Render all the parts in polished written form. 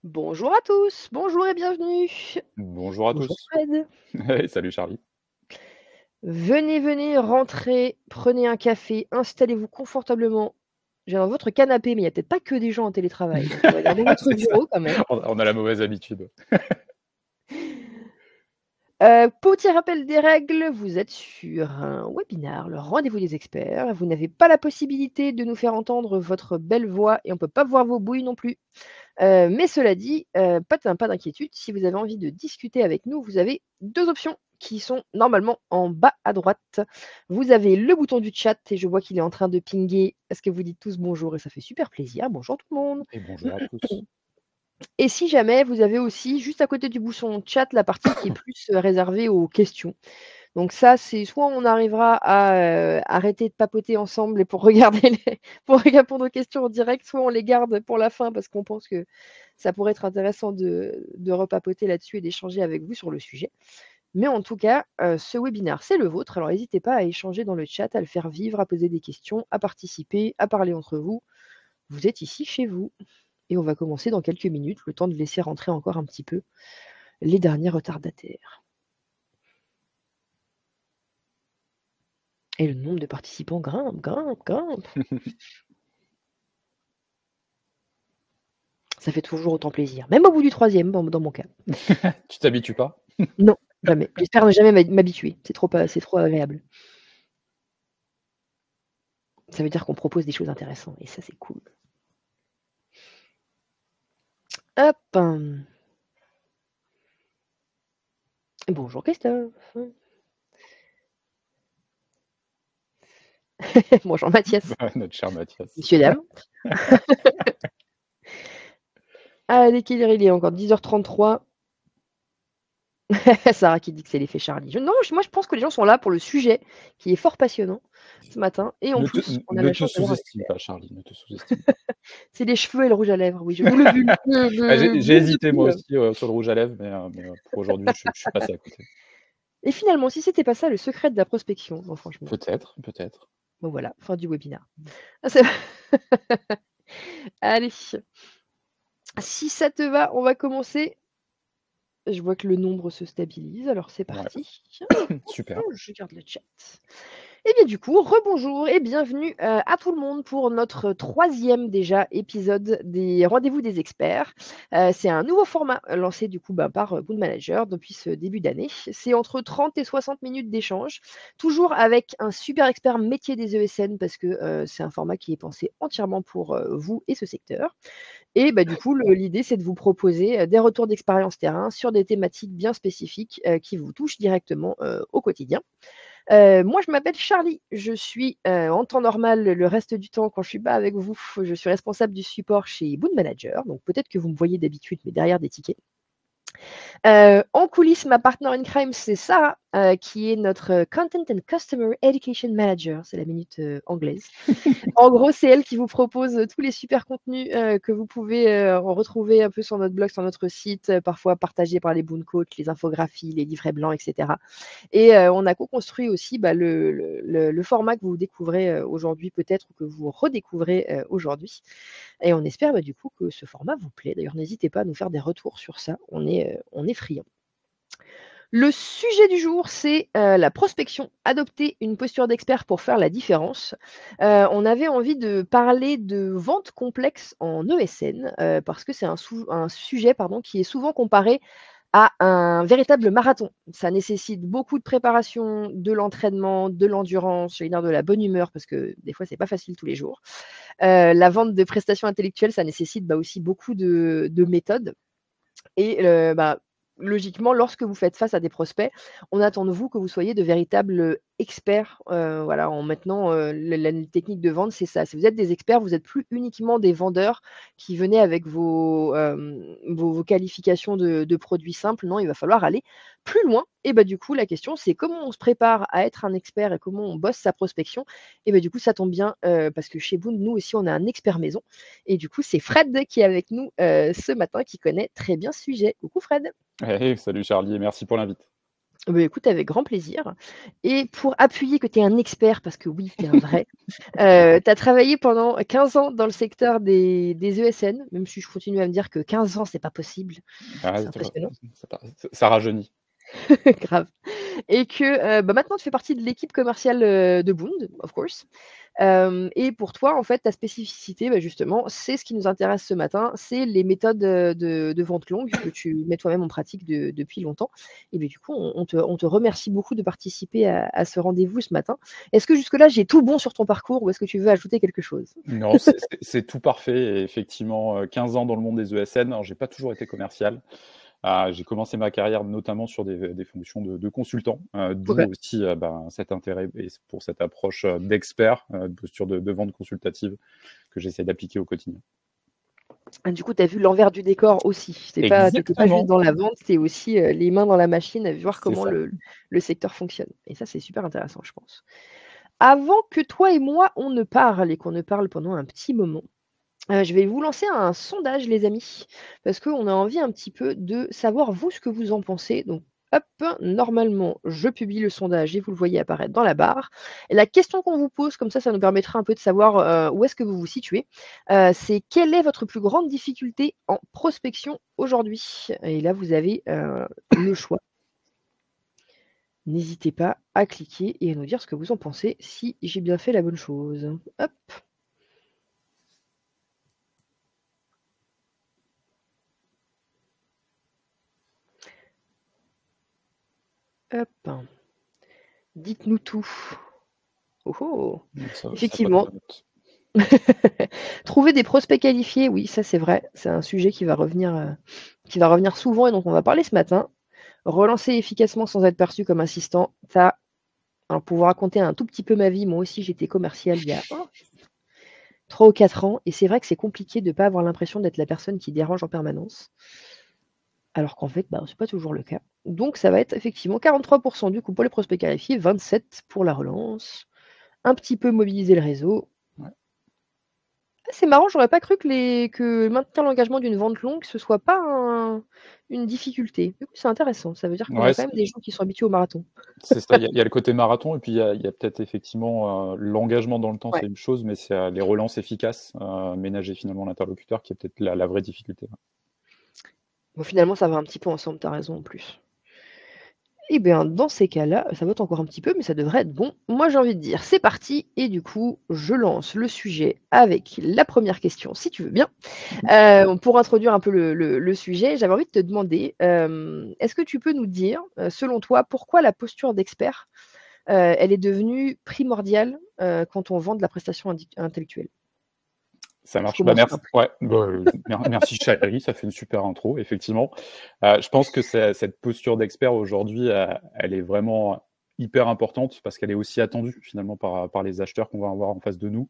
Bonjour à tous, bonjour et bienvenue. Bonjour à Bonjour tous. Fred. Hey, salut Charlie. Venez, venez, rentrez, prenez un café, installez-vous confortablement dans votre canapé, mais il y a peut-être pas que des gens en télétravail, donc regardez votre C'est ça. bureau quand même. On a la mauvaise habitude. Petit rappel des règles, vous êtes sur un webinar, le rendez-vous des experts. Vous n'avez pas la possibilité de nous faire entendre votre belle voix et on peut pas voir vos bouilles non plus. Mais cela dit, pas d'inquiétude, si vous avez envie de discuter avec nous, vous avez 2 options qui sont normalement en bas à droite. Vous avez le bouton du chat et je vois qu'il est en train de pinguer parce que vous dites tous bonjour et ça fait super plaisir. Bonjour tout le monde. Et bonjour à tous. Et si jamais, vous avez aussi juste à côté du bouton chat la partie qui est plus, réservée aux questions. Donc ça, c'est soit on arrivera à, arrêter de papoter ensemble et pour regarder les pour répondre aux questions en direct, soit on les garde pour la fin parce qu'on pense que ça pourrait être intéressant de repapoter là-dessus et d'échanger avec vous sur le sujet. Mais en tout cas, ce webinaire, c'est le vôtre, alors n'hésitez pas à échanger dans le chat, à le faire vivre, à poser des questions, à participer, à parler entre vous. Vous êtes ici chez vous et on va commencer dans quelques minutes, le temps de laisser rentrer encore un petit peu les derniers retardataires. Et le nombre de participants grimpe, grimpe, grimpe. Ça fait toujours autant plaisir, même au bout du 3e dans mon cas. Tu t'habitues pas? Non, jamais. J'espère ne jamais m'habituer. C'est trop agréable. Ça veut dire qu'on propose des choses intéressantes et ça, c'est cool. Hop. Bonjour Christophe. Bonjour Mathias. Notre cher Mathias. Messieurs, dames. Allez, quelle heure il est encore? 10h33. Sarah qui dit que c'est l'effet Charlie. Non, moi je pense que les gens sont là pour le sujet qui est fort passionnant ce matin et en plus, on a Ne la te chance d'avoir un sous-estime expert. pas, Charlie, ne te sous-estime pas. C'est les cheveux et le rouge à lèvres, oui, ou le J'ai blouse de hésité moi cool. aussi sur le rouge à lèvres, mais pour aujourd'hui, je suis passé à côté. Et finalement, si c'était pas ça le secret de la prospection, non franchement. Peut-être, peut-être. Bon voilà, fin du webinaire. Ah, c'est allez, si ça te va, on va commencer. Je vois que le nombre se stabilise, alors c'est Ouais, parti. super. Je garde le chat. Et bien du coup, rebonjour et bienvenue, à tout le monde pour notre 3e déjà épisode des rendez-vous des experts. C'est un nouveau format, lancé du coup, par, Boon Manager depuis ce début d'année. C'est entre 30 et 60 minutes d'échange, toujours avec un super expert métier des ESN parce que, c'est un format qui est pensé entièrement pour, vous et ce secteur. Et bah, du coup, l'idée, c'est de vous proposer, des retours d'expérience terrain sur des thématiques bien spécifiques, qui vous touchent directement, au quotidien. Moi, je m'appelle Charlie. Je suis, en temps normal, le reste du temps, quand je suis pas avec vous, je suis responsable du support chez Boon Manager. Donc peut-être que vous me voyez d'habitude, mais derrière des tickets. En coulisses, ma partner in crime, c'est Sarah, qui est notre, Content and Customer Education Manager. C'est la minute, anglaise. En gros, c'est elle qui vous propose, tous les super contenus, que vous pouvez, retrouver un peu sur notre blog, sur notre site, parfois partagés par les Boon Coach, les infographies, les livrets blancs et cetera. Et on a co-construit aussi, le format que vous découvrez, aujourd'hui peut-être ou que vous redécouvrez, aujourd'hui. Et on espère, du coup, que ce format vous plaît. D'ailleurs, n'hésitez pas à nous faire des retours sur ça. On est friands. Le sujet du jour, c'est, la prospection. Adopter une posture d'expert pour faire la différence. On avait envie de parler de vente complexe en ESN, parce que c'est un sujet pardon, qui est souvent comparé à un véritable marathon. Ça nécessite beaucoup de préparation, de l'entraînement, de l'endurance, j'allais dire de la bonne humeur parce que des fois c'est pas facile tous les jours. La vente de prestations intellectuelles, ça nécessite, aussi beaucoup de méthodes et logiquement, lorsque vous faites face à des prospects, on attend de vous que vous soyez de véritables, experts, voilà, en maintenant, la technique de vente, c'est ça. Si vous êtes des experts, vous êtes plus uniquement des vendeurs qui venaient avec vos qualifications de produits simples. Non, il va falloir aller plus loin et du coup, la question, c'est comment on se prépare à être un expert et comment on bosse sa prospection et du coup, ça tombe bien, parce que chez Boon, nous aussi, on a un expert maison et du coup, c'est Fred qui est avec nous, ce matin, qui connaît très bien ce sujet. Coucou Fred. Hey, salut Charlie et merci pour l'invite. Bah, écoute, avec grand plaisir. Et pour appuyer que tu es un expert, parce que oui, tu es un vrai, tu as travaillé pendant 15 ans dans le secteur des ESN, même si je continue à me dire que 15 ans, c'est pas possible. Ah, C'est impressionnant. ça rajeunit. Grave. Et que, bah, maintenant tu fais partie de l'équipe commerciale, de Boond, of course. Et pour toi, en fait, ta spécificité, bah, justement, c'est ce qui nous intéresse ce matin, c'est les méthodes, de vente longue que tu mets toi-même en pratique depuis longtemps. Et beh, du coup, on te remercie beaucoup de participer à ce rendez-vous ce matin. Est-ce que jusque-là, j'ai tout bon sur ton parcours ou est-ce que tu veux ajouter quelque chose? Non, c'est tout parfait et effectivement, 15 ans dans le monde des ESN. Alors j'ai pas toujours été commercial. J'ai commencé ma carrière notamment sur des fonctions de consultant, OK. d'où aussi, cet intérêt et pour cette approche, d'expert, de posture de vente consultative que j'essaie d'appliquer au quotidien. Ah, du coup, tu as vu l'envers du décor aussi. Tu étais pas juste Exactement, dans la vente, c'est aussi, les mains dans la machine à voir c'est comment ça. le secteur fonctionne. Et ça, c'est super intéressant, je pense. Avant que toi et moi, on ne parle et qu'on ne parle pendant un petit moment, je vais vous lancer un sondage les amis, parce qu'on a envie un petit peu de savoir vous ce que vous en pensez. Donc hop, normalement, je publie le sondage et vous le voyez apparaître dans la barre. Et la question qu'on vous pose, comme ça nous permettra un peu de savoir, où est-ce que vous vous situez, c'est: «Quelle est votre plus grande difficulté en prospection aujourd'hui?» Et là, vous avez, le choix. N'hésitez pas à cliquer et à nous dire ce que vous en pensez, si j'ai bien fait la bonne chose. Hop, hop. Dites-nous tout. Oh oh! Donc ça prête Effectivement, la note. trouver des prospects qualifiés, oui, ça c'est vrai, c'est un sujet qui va revenir souvent et dont on va parler ce matin. Relancer efficacement sans être perçu comme insistant, ça, alors pour vous raconter un tout petit peu ma vie, moi aussi j'étais commerciale il y a 3 ou 4 ans et c'est vrai que c'est compliqué de ne pas avoir l'impression d'être la personne qui dérange en permanence, alors qu'en fait, bah, c'est pas toujours le cas. Donc ça va être effectivement 43 du coup pour les prospects qualifiés, 27 pour la relance, un petit peu mobiliser le réseau. Ouais. Ah, c'est marrant, j'aurais pas cru que maintenir l'engagement d'une vente longue, ce soit pas une difficulté. Du coup, c'est intéressant. Ça veut dire qu'on a Ouais, quand même des gens qui sont habitués au marathon. c'est ça, il y a le côté marathon et puis il y a peut-être effectivement, l'engagement dans le temps, Ouais. c'est une chose, mais c'est, les relances efficaces, ménager finalement l'interlocuteur qui est peut-être la vraie difficulté. Bon, finalement, ça va un petit peu ensemble, tu as raison en plus. Eh bien, dans ces cas-là, ça vote encore un petit peu, mais ça devrait être bon. Moi, j'ai envie de dire, c'est parti. Et du coup, je lance le sujet avec la première question, si tu veux bien. Pour introduire un peu le sujet, j'avais envie de te demander, est-ce que tu peux nous dire, selon toi, pourquoi la posture d'expert, elle est devenue primordiale, quand on vend de la prestation intellectuelle? Ça Je marche. Bah, commence merci. simple. Ouais, merci Chahri, ça fait une super intro, effectivement. Je pense que cette posture d'expert aujourd'hui, elle est vraiment hyper importante parce qu'elle est aussi attendue finalement par les acheteurs qu'on va avoir en face de nous.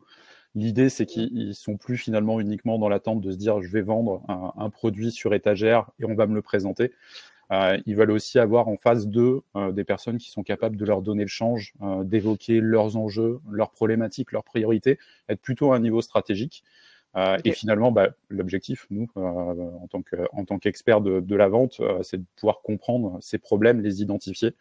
L'idée, c'est qu'ils sont plus finalement uniquement dans l'attente de se dire je vais vendre un produit sur étagère et on va me le présenter. Ils veulent aussi avoir en face d'eux des personnes qui sont capables de leur donner le change, d'évoquer leurs enjeux, leurs problématiques, leurs priorités, être plutôt à un niveau stratégique. Et OK. finalement, l'objectif, nous, en tant qu'experts de la vente, c'est de pouvoir comprendre ces problèmes, les identifier.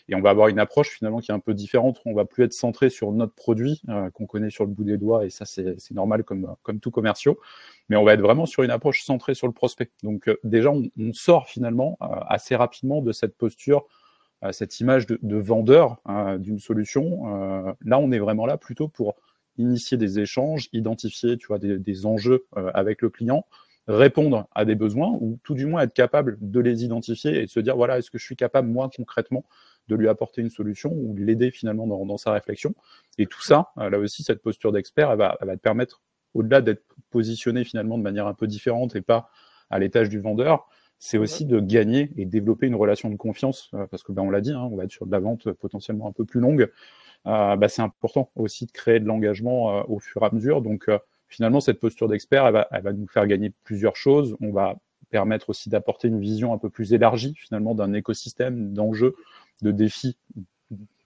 Et on va avoir une approche finalement qui est un peu différente. On va plus être centré sur notre produit qu'on connaît sur le bout des doigts, et ça c'est normal comme tout commerciaux. Mais on va être vraiment sur une approche centrée sur le prospect. Donc déjà, on sort finalement assez rapidement de cette posture, cette image de vendeur d'une solution. Là, on est vraiment là plutôt pour initier des échanges, identifier, tu vois, des enjeux avec le client, répondre à des besoins ou tout du moins être capable de les identifier et de se dire voilà, est-ce que je suis capable moi concrètement de lui apporter une solution ou de l'aider finalement dans sa réflexion. Et tout ça, là aussi, cette posture d'expert, elle va te permettre, au-delà d'être positionné finalement de manière un peu différente et pas à l'étage du vendeur, c'est Mmh. aussi de gagner et développer une relation de confiance, parce que on l'a dit, on va être sur de la vente potentiellement un peu plus longue. C'est important aussi de créer de l'engagement au fur et à mesure. Donc finalement, cette posture d'expert, elle va nous faire gagner plusieurs choses. On va permettre aussi d'apporter une vision un peu plus élargie finalement d'un écosystème d'enjeux, de défis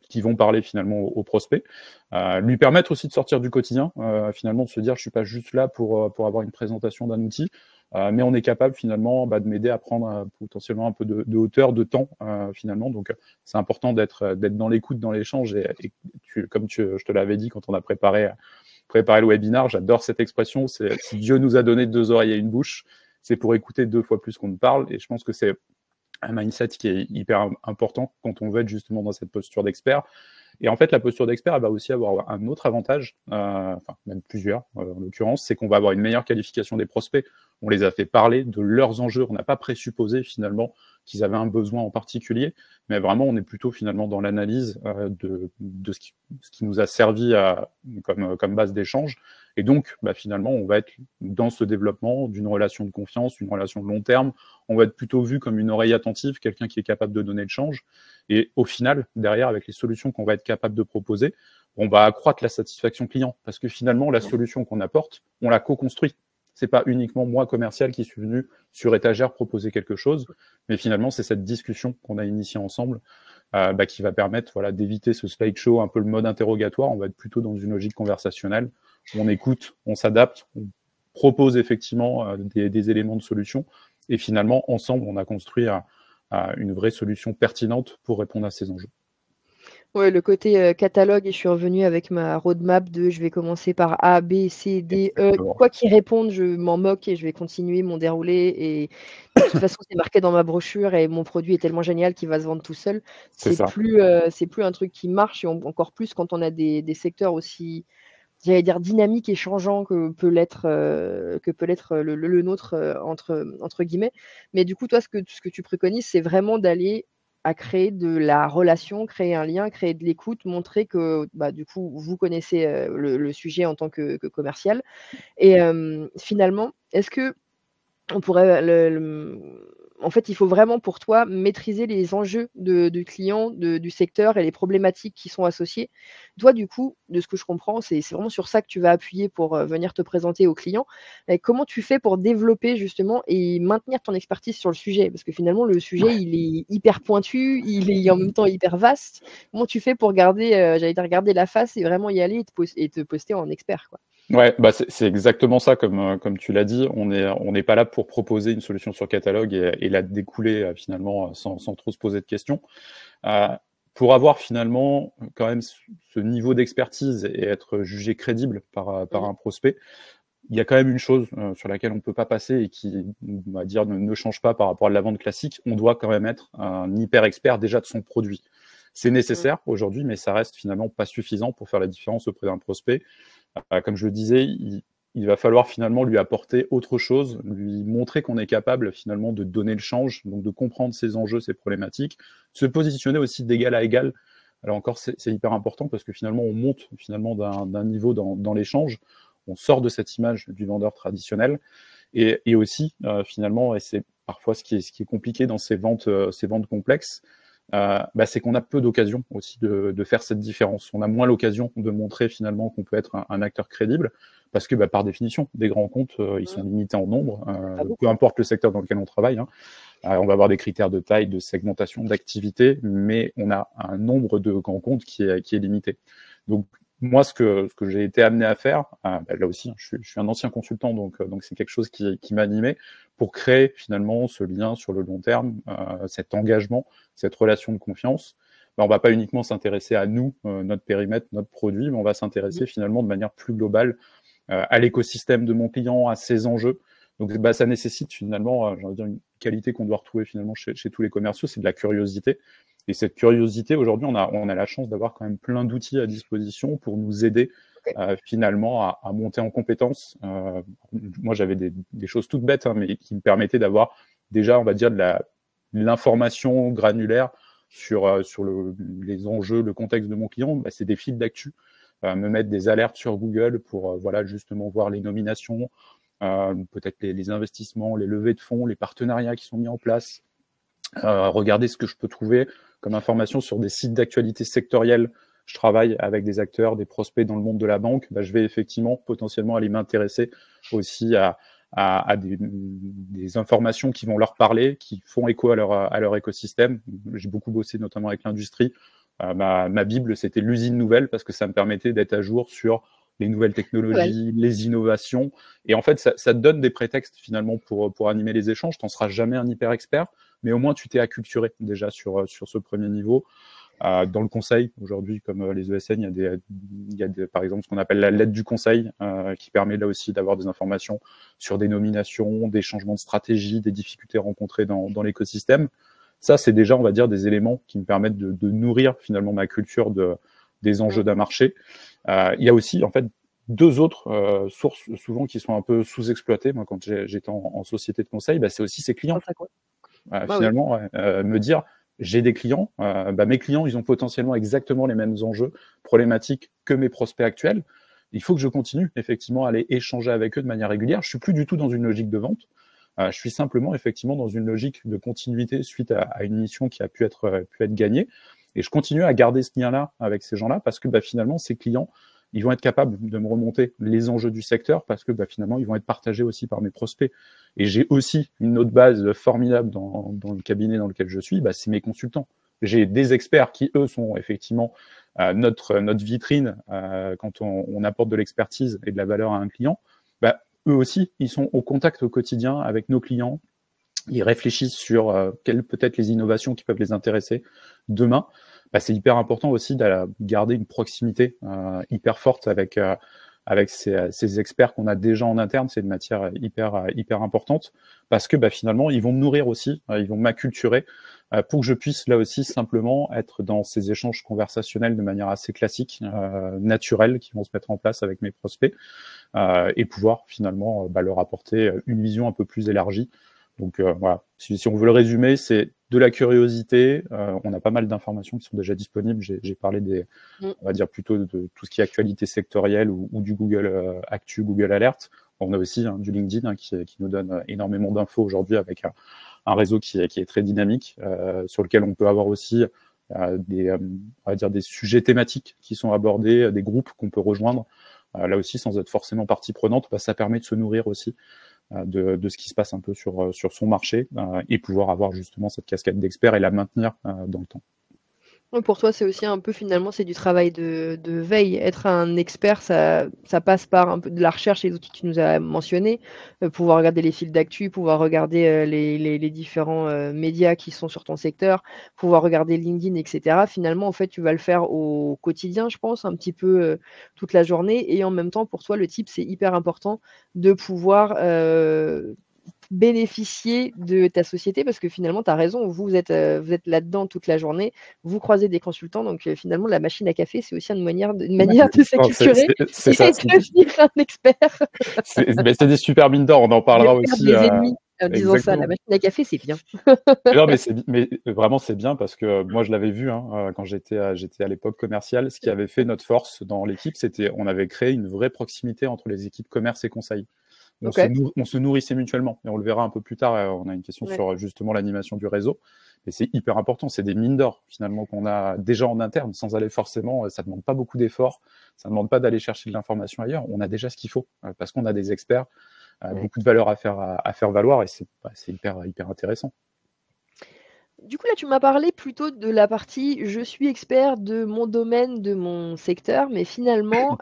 qui vont parler finalement aux prospects, lui permettre aussi de sortir du quotidien, finalement de se dire je suis pas juste là pour avoir une présentation d'un outil, mais on est capable finalement de m'aider à prendre potentiellement un peu de hauteur, de temps finalement. Donc c'est important d'être dans l'écoute, dans l'échange. Et je te l'avais dit quand on a préparé le webinaire, j'adore cette expression, c'est si Dieu nous a donné 2 oreilles et une bouche, c'est pour écouter 2 fois plus qu'on ne parle. Et je pense que c'est un mindset qui est hyper important quand on veut être justement dans cette posture d'expert. Et en fait, la posture d'expert, elle va aussi avoir un autre avantage, enfin même plusieurs en l'occurrence, c'est qu'on va avoir une meilleure qualification des prospects. On les a fait parler de leurs enjeux. On n'a pas présupposé finalement qu'ils avaient un besoin en particulier, mais vraiment on est plutôt finalement dans l'analyse de ce qui nous a servi comme base d'échange. Et donc finalement on va être dans ce développement d'une relation de confiance, une relation de long terme. On va être plutôt vu comme une oreille attentive, quelqu'un qui est capable de donner le change. Et au final, derrière, avec les solutions qu'on va être capable de proposer, on va accroître la satisfaction client. Parce que finalement, la solution qu'on apporte, on la co-construit. C'est pas uniquement moi, commercial, qui suis venu sur étagère proposer quelque chose, mais finalement, c'est cette discussion qu'on a initiée ensemble qui va permettre d'éviter ce slideshow, un peu le mode interrogatoire. On va être plutôt dans une logique conversationnelle. On écoute, on s'adapte, on propose effectivement des éléments de solution. Et finalement, ensemble, on a construit une vraie solution pertinente pour répondre à ces enjeux. Ouais, le côté catalogue, et je suis revenue avec ma roadmap de je vais commencer par A, B, C, D, E. Quoi qu'ils répondent, je m'en moque et je vais continuer mon déroulé. Et de toute façon, c'est marqué dans ma brochure et mon produit est tellement génial qu'il va se vendre tout seul. C'est plus un truc qui marche, et encore plus quand on a des secteurs aussi, j'allais dire, dynamiques et changeants que peut l'être le nôtre, entre guillemets. Mais du coup, toi, ce que tu préconises, c'est vraiment d'aller à créer de la relation, créer un lien, créer de l'écoute, montrer que du coup, vous connaissez le sujet en tant que commercial. Et finalement, est-ce que on pourrait en fait, il faut vraiment pour toi maîtriser les enjeux du client, du secteur et les problématiques qui sont associées. Toi, du coup, de ce que je comprends, c'est vraiment sur ça que tu vas appuyer pour venir te présenter aux clients. Et comment tu fais pour développer justement et maintenir ton expertise sur le sujet? Parce que finalement, le sujet, il est hyper pointu, il est en même temps hyper vaste. Comment tu fais pour garder, j'allais dire, garder la face et vraiment y aller et te poster en expert, quoi? Ouais, c'est exactement ça, comme tu l'as dit. On n'est pas là pour proposer une solution sur catalogue et la découler finalement sans trop se poser de questions. Pour avoir finalement quand même ce niveau d'expertise et être jugé crédible par un prospect, il y a quand même une chose sur laquelle on ne peut pas passer et qui, on va dire, ne change pas par rapport à la vente classique. On doit quand même être un hyper expert déjà de son produit. C'est nécessaire aujourd'hui, mais ça reste finalement pas suffisant pour faire la différence auprès d'un prospect. Comme je le disais, il va falloir finalement lui apporter autre chose, lui montrer qu'on est capable finalement de donner le change, donc de comprendre ses enjeux, ses problématiques, se positionner aussi d'égal à égal. Alors encore, c'est hyper important parce que finalement, on monte finalement d'un niveau dans l'échange, on sort de cette image du vendeur traditionnel, et aussi finalement, et c'est parfois ce qui est compliqué dans ces ventes complexes, c'est qu'on a peu d'occasions aussi de faire cette différence. On a moins l'occasion de montrer finalement qu'on peut être un acteur crédible parce que par définition, des grands comptes, ils sont limités en nombre, peu importe le secteur dans lequel on travaille. On va avoir des critères de taille, de segmentation, d'activité, mais on a un nombre de grands comptes qui est limité. Donc moi, ce que j'ai été amené à faire, là aussi, je suis un ancien consultant, donc c'est quelque chose qui m'a animé pour créer finalement ce lien sur le long terme, cet engagement, cette relation de confiance. On va pas uniquement s'intéresser à nous, notre périmètre, notre produit, mais on va s'intéresser finalement de manière plus globale à l'écosystème de mon client, à ses enjeux. Donc ça nécessite finalement, j'ai envie de dire, une qualité qu'on doit retrouver finalement chez tous les commerciaux, c'est de la curiosité. Et cette curiosité, aujourd'hui, on a la chance d'avoir quand même plein d'outils à disposition pour nous aider finalement à monter en compétences. Moi, j'avais des choses toutes bêtes, mais qui me permettaient d'avoir déjà, on va dire, de l'information granulaire sur les enjeux, le contexte de mon client. C'est des fils d'actu, me mettre des alertes sur Google pour justement voir les nominations, peut-être les investissements, les levées de fonds, les partenariats qui sont mis en place. Regarder ce que je peux trouver comme information sur des sites d'actualité sectorielle. Je travaille avec des acteurs, des prospects dans le monde de la banque. Je vais effectivement potentiellement aller m'intéresser aussi à des informations qui vont leur parler, qui font écho à leur écosystème. J'ai beaucoup bossé notamment avec l'industrie. Ma Bible, c'était l'usine nouvelle parce que ça me permettait d'être à jour sur les nouvelles Ouais. technologies, les innovations. Et en fait, ça te donne des prétextes finalement pour animer les échanges. Tu n'en seras jamais un hyper expert, mais au moins tu t'es acculturé déjà sur ce premier niveau. Dans le conseil, aujourd'hui, comme les ESN, il y a par exemple ce qu'on appelle la lettre du conseil, qui permet là aussi d'avoir des informations sur des nominations, des changements de stratégie, des difficultés rencontrées dans l'écosystème. Ça, c'est déjà, on va dire, des éléments qui me permettent de nourrir finalement ma culture des enjeux d'un marché. Il y a aussi, en fait, deux autres sources souvent qui sont un peu sous-exploitées. Moi, quand j'étais en société de conseil, c'est aussi ses clients. Bah oui. Finalement, me dire, j'ai des clients, mes clients, ils ont potentiellement exactement les mêmes enjeux, problématiques que mes prospects actuels. Il faut que je continue effectivement à aller échanger avec eux de manière régulière. Je suis plus du tout dans une logique de vente. Je suis simplement effectivement dans une logique de continuité suite à une mission qui a pu être gagnée. Et je continue à garder ce lien-là avec ces gens-là parce que finalement, ces clients, ils vont être capables de me remonter les enjeux du secteur parce que finalement, ils vont être partagés aussi par mes prospects. Et j'ai aussi une autre base formidable dans le cabinet dans lequel je suis, c'est mes consultants. J'ai des experts qui, eux, sont effectivement notre vitrine quand on apporte de l'expertise et de la valeur à un client. Eux aussi, ils sont au contact au quotidien avec nos clients. Ils réfléchissent sur quelles peut-être les innovations qui peuvent les intéresser demain. C'est hyper important aussi de garder une proximité hyper forte avec ces experts qu'on a déjà en interne. C'est une matière hyper importante parce que finalement, ils vont me nourrir aussi, ils vont m'acculturer pour que je puisse là aussi simplement être dans ces échanges conversationnels de manière assez classique, naturelle, qui vont se mettre en place avec mes prospects et pouvoir finalement leur apporter une vision un peu plus élargie. Donc voilà, si on veut le résumer, c'est de la curiosité. On a pas mal d'informations qui sont déjà disponibles. J'ai parlé on va dire plutôt de tout ce qui est actualité sectorielle ou du Google Actu, Google Alert. On a aussi du LinkedIn qui nous donne énormément d'infos aujourd'hui avec un réseau qui est très dynamique, sur lequel on peut avoir aussi on va dire des sujets thématiques qui sont abordés, des groupes qu'on peut rejoindre. Là aussi, sans être forcément partie prenante, ça permet de se nourrir aussi de ce qui se passe un peu sur son marché et pouvoir avoir justement cette casquette d'expert et la maintenir dans le temps. Ouais, pour toi, c'est aussi un peu finalement, c'est du travail de veille. Être un expert, ça passe par un peu de la recherche et les outils que tu nous as mentionnés, pouvoir regarder les fils d'actu, pouvoir regarder les différents médias qui sont sur ton secteur, pouvoir regarder LinkedIn, etc. Finalement, en fait, tu vas le faire au quotidien, je pense, un petit peu toute la journée. Et en même temps, pour toi, le type, c'est hyper important de pouvoir bénéficier de ta société parce que finalement, tu as raison, vous êtes là-dedans toute la journée, vous croisez des consultants, donc finalement, la machine à café, c'est aussi une manière de Non, s'acculturer c'est et ça. de devenir un expert. C'est des super mines d'or, on en Je vais parlera me faire aussi. des ennemis en disant ça, la Exactement. machine à café, c'est bien. Non, mais vraiment, c'est bien parce que moi, je l'avais vu quand j'étais à l'époque commerciale. Ce qui avait fait notre force dans l'équipe, c'était on avait créé une vraie proximité entre les équipes commerce et conseil. OK. On se nourrissait mutuellement. Et on le verra un peu plus tard. On a une question Ouais. sur justement l'animation du réseau. Et c'est hyper important. C'est des mines d'or, finalement, qu'on a déjà en interne, sans aller forcément. Ça ne demande pas beaucoup d'efforts. Ça ne demande pas d'aller chercher de l'information ailleurs. On a déjà ce qu'il faut parce qu'on a des experts, Ouais. beaucoup de valeur à faire valoir. Et c'est hyper intéressant. Du coup, là, tu m'as parlé plutôt de la partie je suis expert de mon domaine, de mon secteur, mais finalement,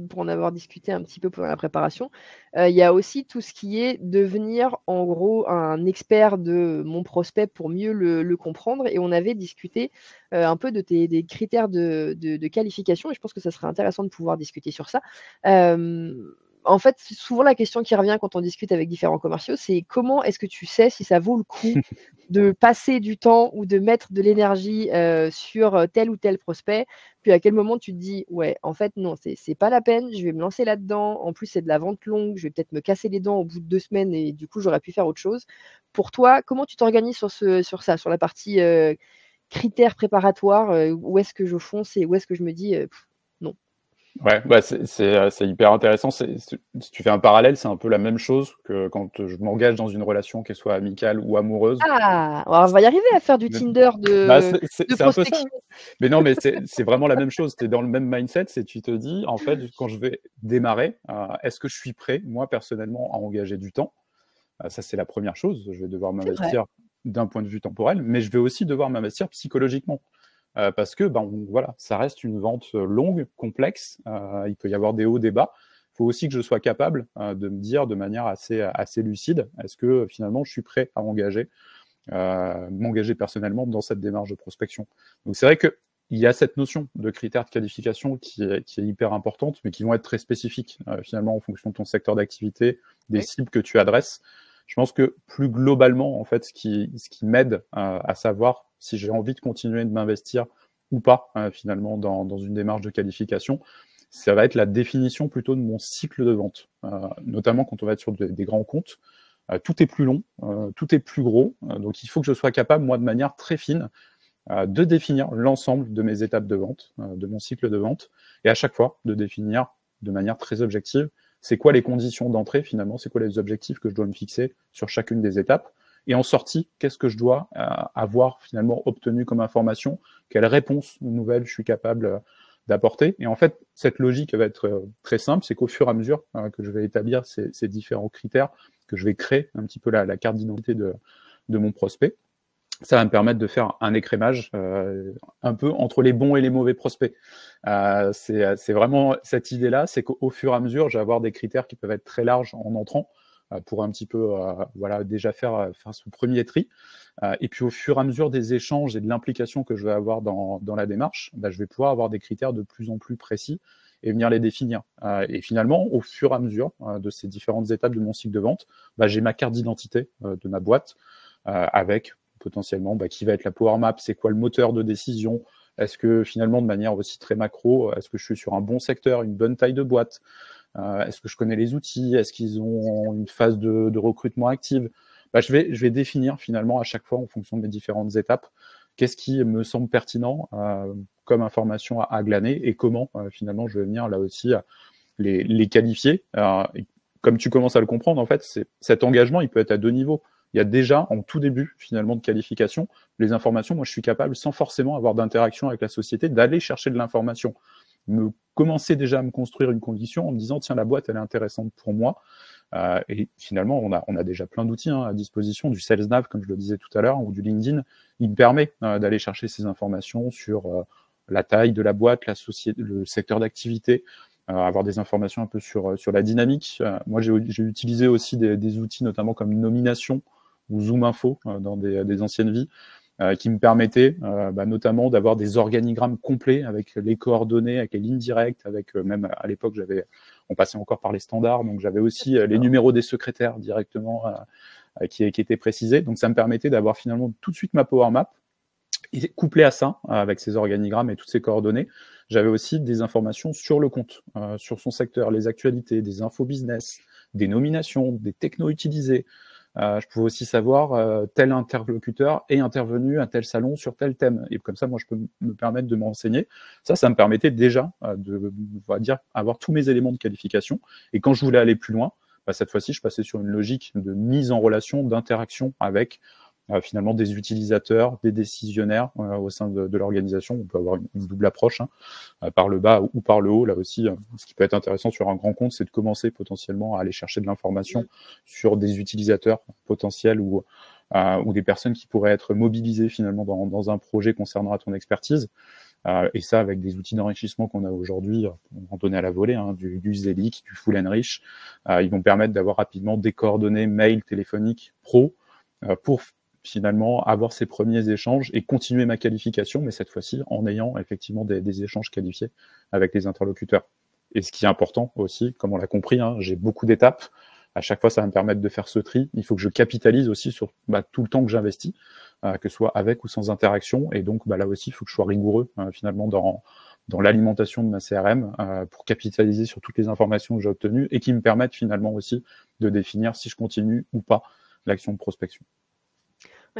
pour en avoir discuté un petit peu pendant la préparation, il y a aussi tout ce qui est devenir en gros un expert de mon prospect pour mieux le comprendre et on avait discuté, un peu de tes des critères de qualification et je pense que ça serait intéressant de pouvoir discuter sur ça. En fait, souvent la question qui revient quand on discute avec différents commerciaux, c'est comment est-ce que tu sais si ça vaut le coup de passer du temps ou de mettre de l'énergie, sur, tel ou tel prospect, puis à quel moment tu te dis: «Ouais, en fait, non, c'est pas la peine, je vais me lancer là-dedans. En plus, c'est de la vente longue, je vais peut-être me casser les dents au bout de 2 semaines et du coup, j'aurais pu faire autre chose». Pour toi, comment tu t'organises sur ça, sur la partie, critères préparatoires, où est-ce que je fonce et où est-ce que je me dis: non»? Ouais, c'est hyper intéressant. Si tu fais un parallèle, c'est un peu la même chose que quand je m'engage dans une relation, qu'elle soit amicale ou amoureuse. Ah! Alors on va y arriver à faire du Tinder de C'est un peu ça, prospection. hein. Mais non, mais c'est vraiment la même chose. Tu es dans le même mindset, c'est tu te dis, en fait, quand je vais démarrer, est-ce que je suis prêt, moi, personnellement, à engager du temps? Ça, c'est la première chose. Je vais devoir C'est vrai. m'investir d'un point de vue temporel, mais je vais aussi devoir m'investir psychologiquement. parce que voilà, ça reste une vente longue, complexe. Il peut y avoir des hauts, des bas. Il faut aussi que je sois capable de me dire de manière assez lucide, est-ce que finalement je suis prêt à m'engager personnellement dans cette démarche de prospection. Donc c'est vrai que il y a cette notion de critères de qualification qui est hyper importante, mais qui vont être très spécifiques finalement en fonction de ton secteur d'activité, des cibles que tu adresses. Je pense que plus globalement, en fait, ce qui m'aide à savoir si j'ai envie de continuer de m'investir ou pas finalement dans une démarche de qualification, ça va être la définition plutôt de mon cycle de vente, notamment quand on va être sur des grands comptes. Tout est plus long, tout est plus gros, donc il faut que je sois capable, moi, de manière très fine, de définir l'ensemble de mes étapes de vente, de mon cycle de vente, et à chaque fois de définir de manière très objective c'est quoi les conditions d'entrée finalement, c'est quoi les objectifs que je dois me fixer sur chacune des étapes, et en sortie, qu'est-ce que je dois avoir finalement obtenu comme information, quelle réponse nouvelle je suis capable d'apporter. Et en fait, cette logique va être très simple, c'est qu'au fur et à mesure que je vais établir ces différents critères, que je vais créer un petit peu la carte d'identité de mon prospect, ça va me permettre de faire un écrémage un peu entre les bons et les mauvais prospects. C'est vraiment cette idée-là, c'est qu'au fur et à mesure, je vais avoir des critères qui peuvent être très larges en entrant pour un petit peu voilà, déjà faire ce premier tri. Et puis au fur et à mesure des échanges et de l'implication que je vais avoir dans la démarche, je vais pouvoir avoir des critères de plus en plus précis et venir les définir. Et finalement, au fur et à mesure de ces différentes étapes de mon cycle de vente, j'ai ma carte d'identité de ma boîte avec potentiellement qui va être la Power Map, c'est quoi le moteur de décision, est-ce que finalement de manière aussi très macro, est-ce que je suis sur un bon secteur, une bonne taille de boîte, est-ce que je connais les outils, est-ce qu'ils ont une phase de recrutement active. Je vais définir finalement à chaque fois en fonction de mes différentes étapes qu'est-ce qui me semble pertinent comme information à glaner et comment finalement je vais venir là aussi les qualifier. Et comme tu commences à le comprendre, en fait, cet engagement, il peut être à deux niveaux. Il y a déjà, en tout début, finalement, de qualification, les informations, moi, je suis capable, sans forcément avoir d'interaction avec la société, d'aller chercher de l'information. Commencer déjà à me construire une condition en me disant, tiens, la boîte, elle est intéressante pour moi. Et finalement, on a déjà plein d'outils à disposition, du SalesNav, comme je le disais tout à l'heure, ou du LinkedIn. Il me permet d'aller chercher ces informations sur la taille de la boîte, la société, le secteur d'activité, avoir des informations un peu sur la dynamique. Moi, j'ai utilisé aussi des outils, notamment comme Nomination ou Zoom Info dans des anciennes vies, qui me permettaient notamment d'avoir des organigrammes complets avec les coordonnées, avec les lignes directes, avec même à l'époque, on passait encore par les standards, donc j'avais aussi les numéros des secrétaires directement qui étaient précisés. Donc ça me permettait d'avoir finalement tout de suite ma Power Map. Et couplé à ça, avec ces organigrammes et toutes ces coordonnées, j'avais aussi des informations sur le compte, sur son secteur, les actualités, des infos business, des nominations, des technos utilisés. Je pouvais aussi savoir tel interlocuteur est intervenu à tel salon sur tel thème. Et comme ça, moi, je peux me permettre de me renseigner. Ça me permettait déjà de, on va dire, avoir tous mes éléments de qualification. Et quand je voulais aller plus loin, cette fois-ci, je passais sur une logique de mise en relation, d'interaction avec finalement des utilisateurs, des décisionnaires au sein de l'organisation. On peut avoir une double approche par le bas ou par le haut. Là aussi, ce qui peut être intéressant sur un grand compte, c'est de commencer potentiellement à aller chercher de l'information sur des utilisateurs potentiels ou des personnes qui pourraient être mobilisées finalement dans un projet concernant ton expertise. Et ça, avec des outils d'enrichissement qu'on a aujourd'hui, on en donner à la volée, du Zelic, du Full Enrich, ils vont permettre d'avoir rapidement des coordonnées mail, téléphoniques, pro, pour finalement avoir ces premiers échanges et continuer ma qualification, mais cette fois-ci en ayant effectivement des échanges qualifiés avec les interlocuteurs. Et ce qui est important aussi, comme on l'a compris, j'ai beaucoup d'étapes. À chaque fois, ça va me permettre de faire ce tri. Il faut que je capitalise aussi sur tout le temps que j'investis, que ce soit avec ou sans interaction. Et donc, là aussi, il faut que je sois rigoureux finalement dans l'alimentation de ma CRM pour capitaliser sur toutes les informations que j'ai obtenues et qui me permettent finalement aussi de définir si je continue ou pas l'action de prospection.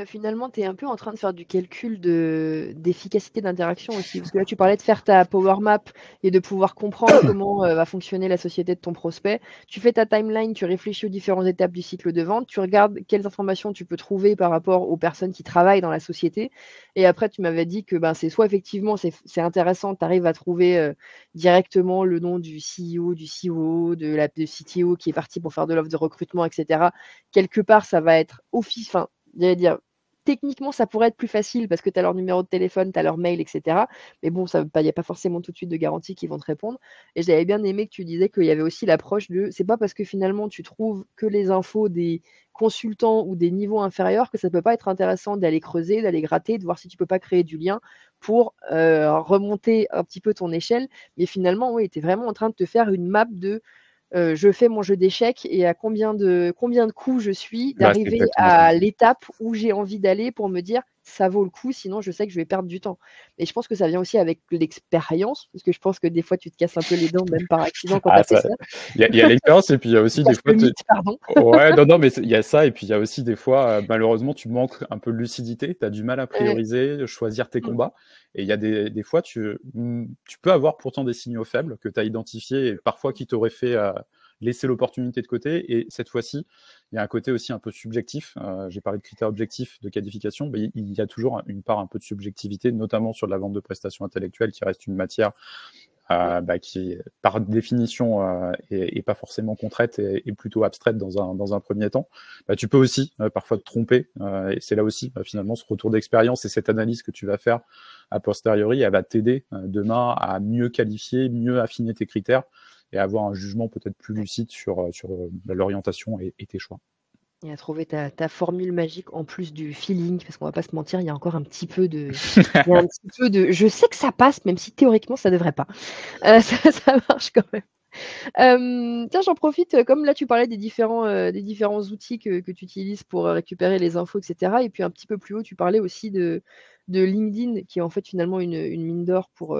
Finalement, tu es un peu en train de faire du calcul d'efficacité d'interaction aussi. Parce que là, tu parlais de faire ta Power Map et de pouvoir comprendre comment va fonctionner la société de ton prospect. Tu fais ta timeline, tu réfléchis aux différentes étapes du cycle de vente, tu regardes quelles informations tu peux trouver par rapport aux personnes qui travaillent dans la société. Et après, tu m'avais dit que c'est soit effectivement c'est intéressant, tu arrives à trouver directement le nom du CEO, du COO, de CTO qui est parti pour faire de l'offre de recrutement, etc. Quelque part, ça va être j'allais dire, techniquement, ça pourrait être plus facile parce que tu as leur numéro de téléphone, tu as leur mail, et cetera. Mais bon, il n'y a pas forcément tout de suite de garantie qu'ils vont te répondre. Et j'avais bien aimé que tu disais qu'il y avait aussi l'approche de c'est pas parce que finalement tu trouves que les infos des consultants ou des niveaux inférieurs que ça peut pas être intéressant d'aller creuser, d'aller gratter, de voir si tu peux pas créer du lien pour remonter un petit peu ton échelle. Mais finalement, oui, tu es vraiment en train de te faire une map de je fais mon jeu d'échecs et à combien de coups je suis Là, c'est d'arriver exactement ça. à l'étape où j'ai envie d'aller pour me dire ça vaut le coup, sinon je sais que je vais perdre du temps. Et je pense que ça vient aussi avec l'expérience, parce que je pense que des fois tu te casses un peu les dents, même par accident quand tu Ah, as fait ça, ça. il y a l'expérience et puis il y a Tu aussi des casses fois, le mythe, pardon. ouais, non, mais il y a ça et puis il y a aussi des fois, malheureusement, tu manques un peu de lucidité, tu as du mal à Ouais. prioriser, choisir tes Mmh. combats. Et il y a des fois, tu peux avoir pourtant des signaux faibles que tu as identifiés et parfois qui t'auraient fait laisser l'opportunité de côté. Et cette fois-ci, il y a un côté aussi un peu subjectif. J'ai parlé de critères objectifs de qualification, mais il y a toujours une part un peu de subjectivité, notamment sur la vente de prestations intellectuelles, qui reste une matière qui, par définition, est pas forcément concrète et plutôt abstraite dans un premier temps. Tu peux aussi parfois te tromper, et c'est là aussi finalement ce retour d'expérience et cette analyse que tu vas faire a posteriori, elle va t'aider demain à mieux qualifier, mieux affiner tes critères et avoir un jugement peut-être plus lucide sur l'orientation et tes choix. Et à trouver ta formule magique en plus du feeling, parce qu'on va pas se mentir, il y a encore un petit peu de je sais que ça passe, même si théoriquement ça devrait pas. Ça marche quand même. Tiens, j'en profite, comme là tu parlais des différents outils que tu utilises pour, récupérer les infos et cetera et puis un petit peu plus haut, tu parlais aussi de LinkedIn qui est en fait finalement une mine d'or pour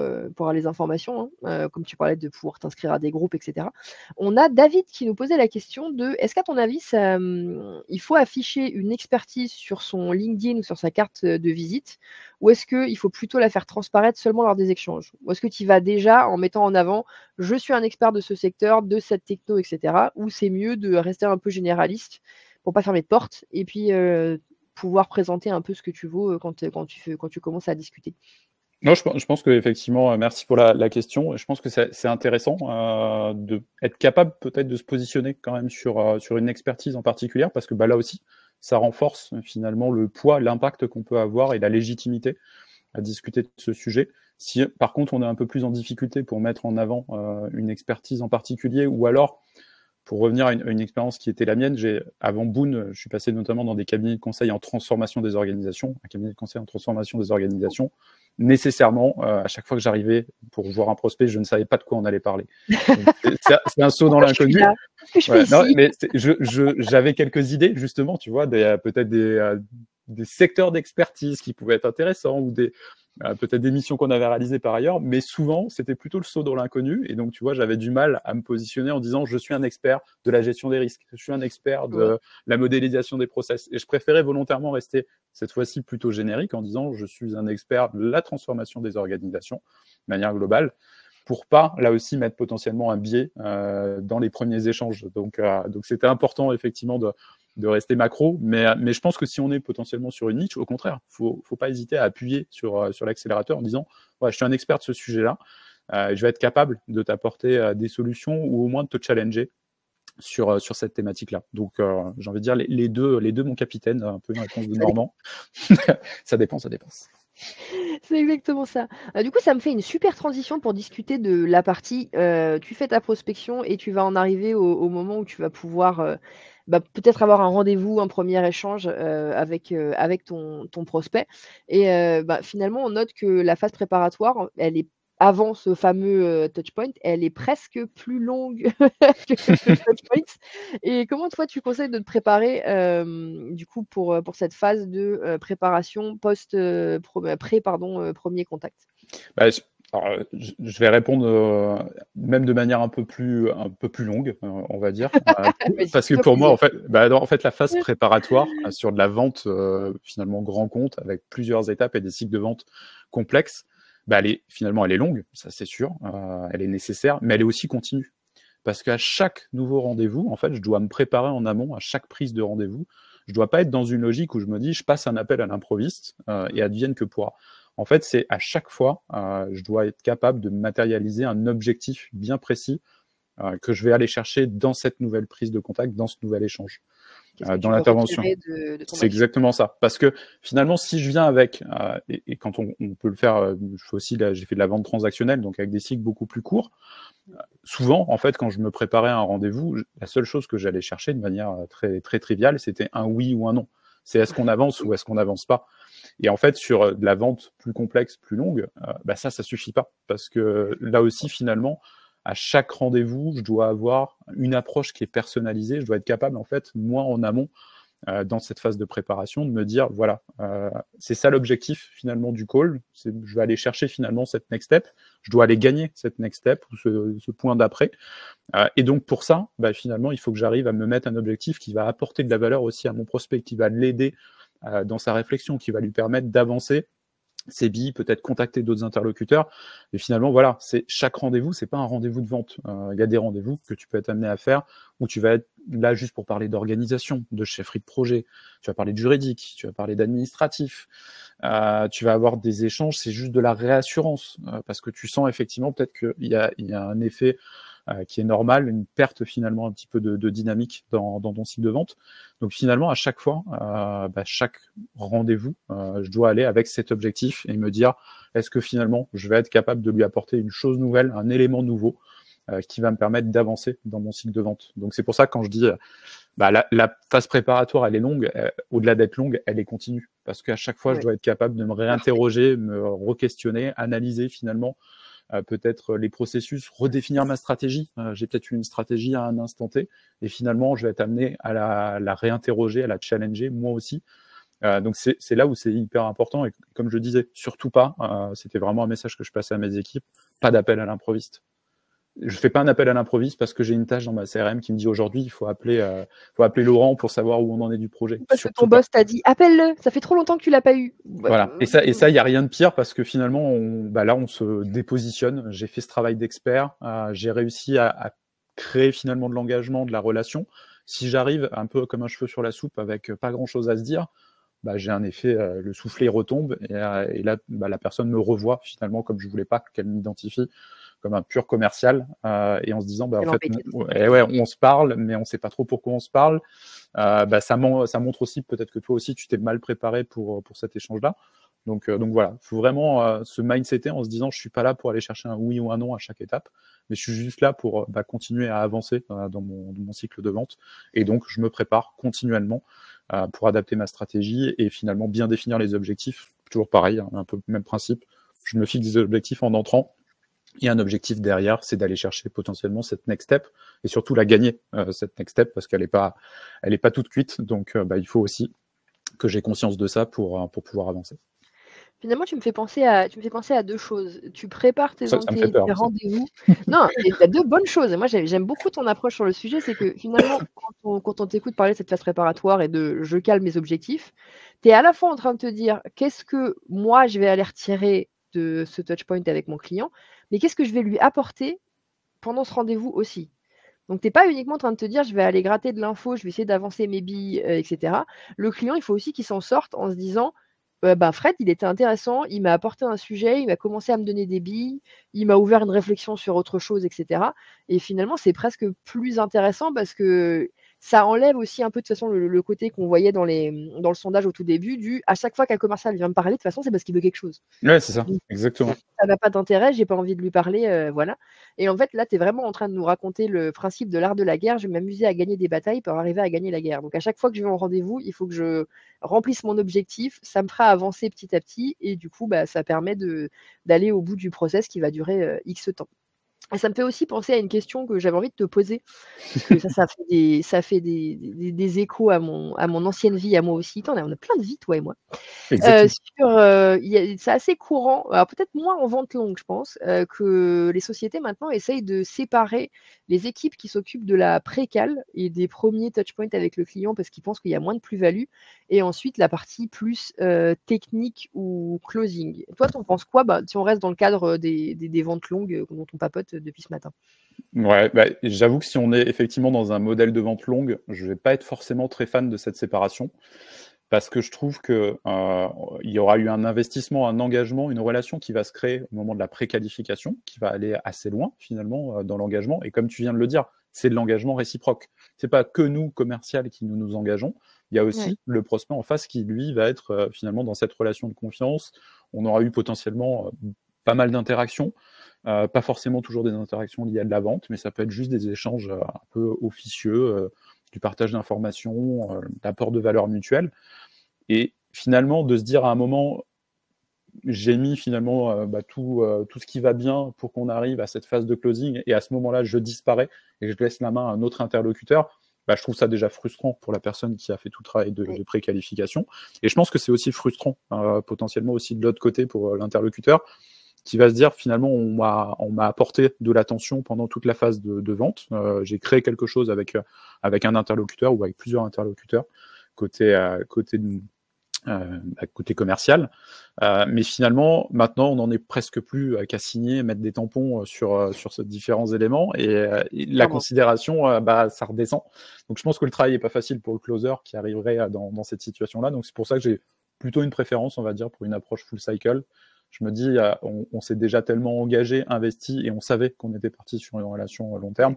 les informations, hein, comme tu parlais de pouvoir t'inscrire à des groupes et cetera. On a David qui nous posait la question de est-ce qu'à ton avis ça, il faut afficher une expertise sur son LinkedIn ou sur sa carte, de visite? Ou est-ce qu'il faut plutôt la faire transparaître seulement lors des échanges? Ou est-ce que tu y vas déjà en mettant en avant je suis un expert de ce secteur, de cette techno, et cetera, ou c'est mieux de rester un peu généraliste pour pas fermer de porte et puis, pouvoir présenter un peu ce que tu vaux, quand tu commences à discuter? Non, je pense qu'effectivement, merci pour la question. Je pense que c'est intéressant de être capable peut-être de se positionner quand même sur une expertise en particulier, parce que là aussi, ça renforce finalement le poids, l'impact qu'on peut avoir et la légitimité à discuter de ce sujet. Si par contre on est un peu plus en difficulté pour mettre en avant une expertise en particulier, ou alors pour revenir à une expérience qui était la mienne, avant Boone, je suis passé notamment dans des cabinets de conseil en transformation des organisations, un cabinet de conseil en transformation des organisations. Nécessairement, à chaque fois que j'arrivais pour voir un prospect, je ne savais pas de quoi on allait parler. C'est un saut dans l'inconnu. Qu'est-ce que je fais Non, ici? mais j'avais quelques idées, justement, tu vois, peut-être des secteurs d'expertise qui pouvaient être intéressants ou peut-être des missions qu'on avait réalisées par ailleurs, mais souvent, c'était plutôt le saut dans l'inconnu. Et donc, tu vois, j'avais du mal à me positionner en disant je suis un expert de la gestion des risques, je suis un expert de la modélisation des process. Et je préférais volontairement rester, cette fois-ci, plutôt générique en disant je suis un expert de la transformation des organisations de manière globale, pour pas, là aussi, mettre potentiellement un biais dans les premiers échanges. Donc c'était important, effectivement, de rester macro, mais je pense que si on est potentiellement sur une niche, au contraire, faut pas hésiter à appuyer sur l'accélérateur en disant ouais, je suis un expert de ce sujet-là, je vais être capable de t'apporter des solutions ou au moins de te challenger sur cette thématique-là. Donc j'ai envie de dire les deux mon capitaine, un peu une réponse de Normand. Ça dépend. C'est exactement ça. Du coup, ça me fait une super transition pour discuter de la partie, tu fais ta prospection et tu vas en arriver au moment où tu vas pouvoir, peut-être avoir un rendez-vous, un premier échange, avec ton prospect et finalement, on note que la phase préparatoire, elle est avant ce fameux, touch point, elle est presque plus longue que le touch point et comment toi tu conseilles de te préparer, du coup pour cette phase de, préparation post, pré pardon, 1er contact? Je vais répondre même de manière un peu plus longue, on va dire, Vas-y, parce que fais-toi pour moi, plaisir. en fait, la phase préparatoire sur de la vente finalement grand compte avec plusieurs étapes et des cycles de vente complexes, elle est longue, ça c'est sûr, elle est nécessaire, mais elle est aussi continue. Parce qu'à chaque nouveau rendez-vous, en fait, je dois me préparer en amont à chaque prise de rendez-vous. Je dois pas être dans une logique où je me dis je passe un appel à l'improviste et advienne que pourra. En fait, c'est à chaque fois, je dois être capable de matérialiser un objectif bien précis que je vais aller chercher dans cette nouvelle prise de contact, dans ce nouvel échange. Qu'est-ce que dans tu peux l'intervention. retirer de ton C'est action? exactement ça. Parce que finalement, si je viens avec, et quand on peut le faire, je fais aussi, j'ai fait de la vente transactionnelle, donc avec des cycles beaucoup plus courts. Souvent, en fait, quand je me préparais à un rendez-vous, la seule chose que j'allais chercher de manière très, très triviale, c'était un oui ou un non. C'est est-ce qu'on avance ou est-ce qu'on n'avance pas. Et en fait, sur de la vente plus complexe, plus longue, ça suffit pas. Parce que là aussi, finalement, à chaque rendez-vous, je dois avoir une approche qui est personnalisée. Je dois être capable, en fait, moi, en amont, dans cette phase de préparation, de me dire, voilà, c'est ça l'objectif finalement du call, je vais aller chercher finalement cette next step, je dois aller gagner cette next step ou ce point d'après. Et donc pour ça, finalement, il faut que j'arrive à me mettre un objectif qui va apporter de la valeur aussi à mon prospect, qui va l'aider dans sa réflexion, qui va lui permettre d'avancer ses billes, peut-être contacter d'autres interlocuteurs. Et finalement, voilà, c'est chaque rendez-vous, c'est pas un rendez-vous de vente. Il y a des rendez-vous que tu peux être amené à faire où tu vas être là juste pour parler d'organisation, de chefferie de projet. Tu vas parler de juridique, tu vas parler d'administratif. Tu vas avoir des échanges, c'est juste de la réassurance parce que tu sens effectivement peut-être qu'il y a un effet qui est normal, une perte finalement un petit peu de dynamique dans ton cycle de vente. Donc finalement, à chaque fois, chaque rendez-vous, je dois aller avec cet objectif et me dire, est-ce que finalement, je vais être capable de lui apporter une chose nouvelle, un élément nouveau qui va me permettre d'avancer dans mon cycle de vente. Donc c'est pour ça que quand je dis, la phase préparatoire, elle est longue, au-delà d'être longue, elle est continue. Parce qu'à chaque fois, je dois être capable de me réinterroger, me re-questionner, analyser finalement peut-être les processus, redéfinir ma stratégie. J'ai peut-être une stratégie à un instant T, et finalement, je vais être amené à la réinterroger, à la challenger, moi aussi. Donc c'est là où c'est hyper important, et comme je disais, surtout pas, c'était vraiment un message que je passais à mes équipes, pas d'appel à l'improviste. Je fais pas un appel à l'improviste parce que j'ai une tâche dans ma CRM qui me dit aujourd'hui, il faut appeler Laurent pour savoir où on en est du projet. Parce que ton boss t'a dit appelle-le, ça fait trop longtemps que tu l'as pas eu. Voilà. Et ça, il y a rien de pire parce que finalement, là, on se dépositionne. J'ai fait ce travail d'expert. J'ai réussi à créer finalement de l'engagement, de la relation. Si j'arrive un peu comme un cheveu sur la soupe avec pas grand-chose à se dire, j'ai un effet, le soufflet retombe et là, la personne me revoit finalement comme je voulais pas qu'elle m'identifie comme un pur commercial, et en se disant, en fait, on se parle, mais on sait pas trop pourquoi on se parle. Ça montre aussi peut-être que toi aussi tu t'es mal préparé pour cet échange-là. Donc voilà, il faut vraiment se mindsetter en se disant, je suis pas là pour aller chercher un oui ou un non à chaque étape, mais je suis juste là pour continuer à avancer dans mon cycle de vente. Et donc je me prépare continuellement pour adapter ma stratégie et finalement bien définir les objectifs. Toujours pareil, un peu le même principe. Je me fixe des objectifs en entrant. Et un objectif derrière, c'est d'aller chercher potentiellement cette next step et surtout la gagner, cette next step, parce qu'elle est pas toute cuite. Donc, il faut aussi que j'ai conscience de ça pour pouvoir avancer. Finalement, tu me fais penser à deux choses. Tu prépares tes Ça me fait peur, rendez-vous. Non, il y a deux bonnes choses. Et moi, j'aime beaucoup ton approche sur le sujet. C'est que finalement, quand on t'écoute parler de cette phase préparatoire et de je cale mes objectifs, tu es à la fois en train de te dire qu'est-ce que moi, je vais aller retirer de ce touchpoint avec mon client, mais qu'est-ce que je vais lui apporter pendant ce rendez-vous aussi. Donc, tu n'es pas uniquement en train de te dire je vais aller gratter de l'info, je vais essayer d'avancer mes billes, etc. Le client, il faut aussi qu'il s'en sorte en se disant Fred, il était intéressant, il m'a apporté un sujet, il m'a commencé à me donner des billes, il m'a ouvert une réflexion sur autre chose, etc. Et finalement, c'est presque plus intéressant parce que ça enlève aussi un peu de toute façon le côté qu'on voyait dans le sondage au tout début à chaque fois qu'un commercial vient me parler, de toute façon, c'est parce qu'il veut quelque chose. Ouais, c'est ça, Donc, exactement. ça n'a pas d'intérêt, j'ai pas envie de lui parler, voilà. Et en fait, là, tu es vraiment en train de nous raconter le principe de l'art de la guerre. Je vais m'amuser à gagner des batailles pour arriver à gagner la guerre. Donc, à chaque fois que je vais en rendez-vous, il faut que je remplisse mon objectif. Ça me fera avancer petit à petit et du coup, ça permet d'aller au bout du process qui va durer X temps. Et ça me fait aussi penser à une question que j'avais envie de te poser, parce que ça fait des échos à mon ancienne vie, à moi aussi. On a plein de vies, toi et moi. C'est assez courant, alors peut-être moins en vente longue, je pense, que les sociétés maintenant essayent de séparer les équipes qui s'occupent de la pré-cale et des premiers touchpoints avec le client parce qu'ils pensent qu'il y a moins de plus-value, et ensuite la partie plus technique ou closing. Toi, tu en penses quoi si on reste dans le cadre des ventes longues dont on papote depuis ce matin? Ouais, j'avoue que si on est effectivement dans un modèle de vente longue, je ne vais pas être forcément très fan de cette séparation. Parce que je trouve qu'il y aura eu un investissement, un engagement, une relation qui va se créer au moment de la préqualification, qui va aller assez loin finalement dans l'engagement. Et comme tu viens de le dire, c'est de l'engagement réciproque. C'est pas que nous, commercial, qui nous engageons. Il y a aussi le prospect en face qui, lui, va être finalement dans cette relation de confiance. On aura eu potentiellement pas mal d'interactions. Pas forcément toujours des interactions liées à de la vente, mais ça peut être juste des échanges un peu officieux, du partage d'informations, d'apport de valeur mutuelle. Et finalement, de se dire à un moment, j'ai mis finalement tout ce qui va bien pour qu'on arrive à cette phase de closing, et à ce moment-là, je disparais et je laisse la main à un autre interlocuteur, je trouve ça déjà frustrant pour la personne qui a fait tout le travail de préqualification. Et je pense que c'est aussi frustrant, potentiellement aussi de l'autre côté pour l'interlocuteur, qui va se dire finalement on m'a apporté de l'attention pendant toute la phase de vente. J'ai créé quelque chose avec un interlocuteur ou avec plusieurs interlocuteurs côté commercial, mais finalement maintenant on n'en est presque plus qu'à signer, mettre des tampons sur ces différents éléments, et la considération ça redescend. Donc je pense que le travail n'est pas facile pour le closer qui arriverait dans cette situation-là. Donc c'est pour ça que j'ai plutôt une préférence, on va dire, pour une approche full cycle. Je me dis, on s'est déjà tellement engagé, investi, et on savait qu'on était parti sur une relation long terme,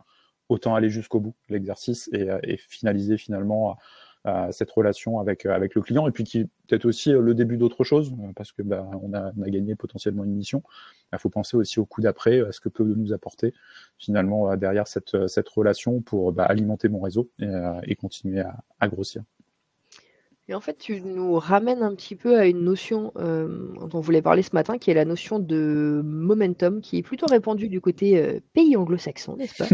autant aller jusqu'au bout de l'exercice et finaliser finalement cette relation avec le client, et puis qui est peut-être aussi le début d'autre chose, parce que on a gagné potentiellement une mission. Il faut penser aussi au coup d'après, à ce que peut nous apporter finalement derrière cette relation pour alimenter mon réseau et continuer à grossir. Et en fait, tu nous ramènes un petit peu à une notion dont on voulait parler ce matin, qui est la notion de momentum, qui est plutôt répandue du côté pays anglo-saxon, n'est-ce pas?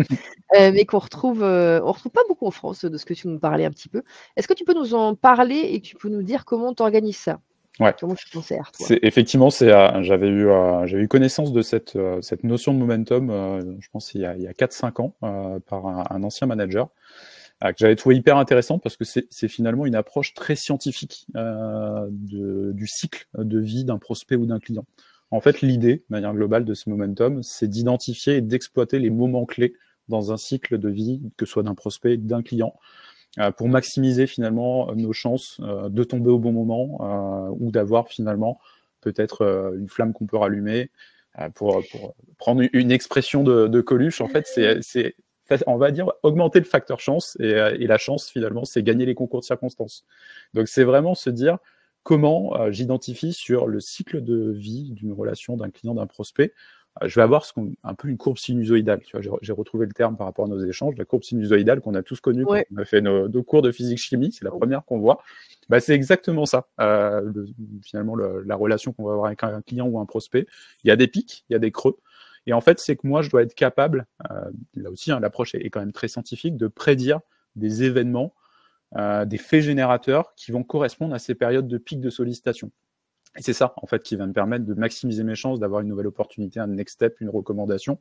Mais qu'on retrouve pas beaucoup en France, de ce que tu nous parlais un petit peu. Est-ce que tu peux nous en parler et que tu peux nous dire comment tu organises ça? Ouais. Comment tu t'en sers, toi? Effectivement, j'avais eu connaissance de cette notion de momentum, je pense il y a 4-5 ans, par un ancien manager, que j'avais trouvé hyper intéressant, parce que c'est finalement une approche très scientifique du cycle de vie d'un prospect ou d'un client. En fait, l'idée, de manière globale, de ce momentum, c'est d'identifier et d'exploiter les moments clés dans un cycle de vie, que ce soit d'un prospect, d'un client, pour maximiser finalement nos chances de tomber au bon moment, ou d'avoir finalement peut-être une flamme qu'on peut rallumer. Pour prendre une expression de Coluche, en fait, c'est on va dire augmenter le facteur chance, et la chance finalement c'est gagner les concours de circonstances. Donc c'est vraiment se dire comment j'identifie sur le cycle de vie d'une relation, d'un client, d'un prospect, je vais avoir un peu une courbe sinusoïdale. Tu vois, j'ai retrouvé le terme par rapport à nos échanges, la courbe sinusoïdale qu'on a tous connue quand on a fait nos cours de physique-chimie, c'est la première qu'on voit. C'est exactement ça, finalement la relation qu'on va avoir avec un client ou un prospect. Il y a des pics, il y a des creux. Et en fait, c'est que moi, je dois être capable, là aussi, l'approche est quand même très scientifique, de prédire des événements, des faits générateurs qui vont correspondre à ces périodes de pic de sollicitation. Et c'est ça, en fait, qui va me permettre de maximiser mes chances d'avoir une nouvelle opportunité, un next step, une recommandation.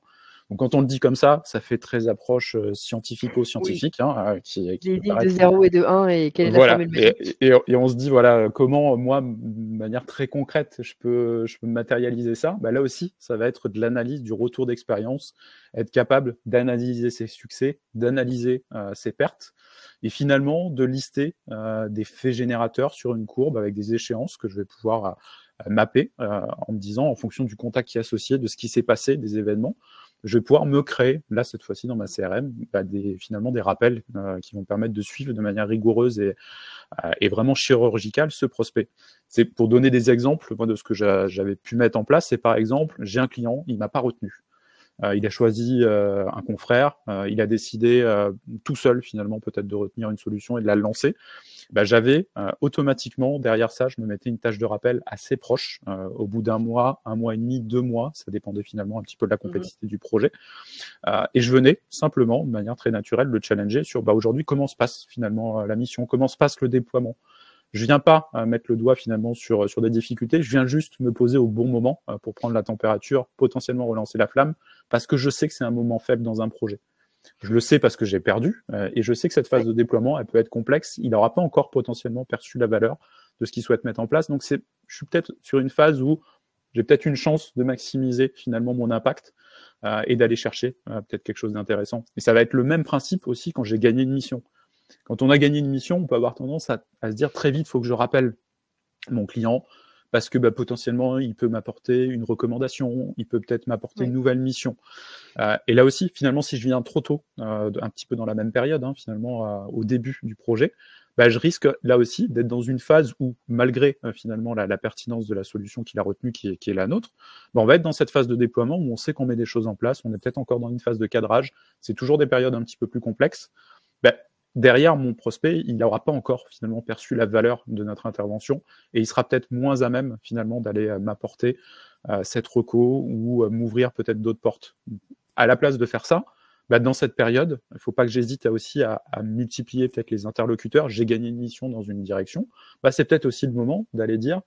Donc, quand on le dit comme ça fait très approche scientifico-scientifique. Oui. Qui des lignes de 0 et de 1, et quelle est la formule magique. Et on se dit, voilà, comment, moi, de manière très concrète, je peux matérialiser ça. Là aussi, ça va être de l'analyse, du retour d'expérience, être capable d'analyser ses succès, d'analyser ses pertes, et finalement de lister des faits générateurs sur une courbe avec des échéances que je vais pouvoir mapper en me disant, en fonction du contact qui est associé, de ce qui s'est passé, des événements, je vais pouvoir me créer, là cette fois-ci dans ma CRM, finalement des rappels qui vont permettre de suivre de manière rigoureuse et vraiment chirurgicale ce prospect. C'est pour donner des exemples moi, de ce que j'avais pu mettre en place. C'est par exemple, j'ai un client, il m'a pas retenu. Il a choisi un confrère, il a décidé tout seul finalement peut-être de retenir une solution et de la lancer. J'avais automatiquement derrière ça, je me mettais une tâche de rappel assez proche, au bout d'un mois, 1 mois et demi, 2 mois, ça dépendait finalement un petit peu de la complexité du projet, et je venais simplement de manière très naturelle le challenger sur aujourd'hui comment se passe finalement la mission, comment se passe le déploiement. Je viens pas mettre le doigt finalement sur des difficultés, je viens juste me poser au bon moment pour prendre la température, potentiellement relancer la flamme, parce que je sais que c'est un moment faible dans un projet. Je le sais parce que j'ai perdu, et je sais que cette phase de déploiement, elle peut être complexe. Il n'aura pas encore potentiellement perçu la valeur de ce qu'il souhaite mettre en place. Donc je suis peut-être sur une phase où j'ai peut-être une chance de maximiser finalement mon impact et d'aller chercher peut-être quelque chose d'intéressant. Et ça va être le même principe aussi quand j'ai gagné une mission. Quand on a gagné une mission, on peut avoir tendance à se dire très vite, il faut que je rappelle mon client, parce que potentiellement, il peut m'apporter une recommandation, il peut peut-être m'apporter une nouvelle mission. Et là aussi, finalement, si je viens trop tôt, un petit peu dans la même période, finalement, au début du projet, je risque là aussi d'être dans une phase où, malgré finalement la pertinence de la solution qu'il a retenue, qui est la nôtre, on va être dans cette phase de déploiement où on sait qu'on met des choses en place, on est peut-être encore dans une phase de cadrage, c'est toujours des périodes un petit peu plus complexes. Derrière, mon prospect, il n'aura pas encore finalement perçu la valeur de notre intervention et il sera peut-être moins à même finalement d'aller m'apporter cette reco ou m'ouvrir peut-être d'autres portes. À la place de faire ça, dans cette période, il ne faut pas que j'hésite aussi à multiplier peut-être les interlocuteurs. J'ai gagné une mission dans une direction. C'est peut-être aussi le moment d'aller dire,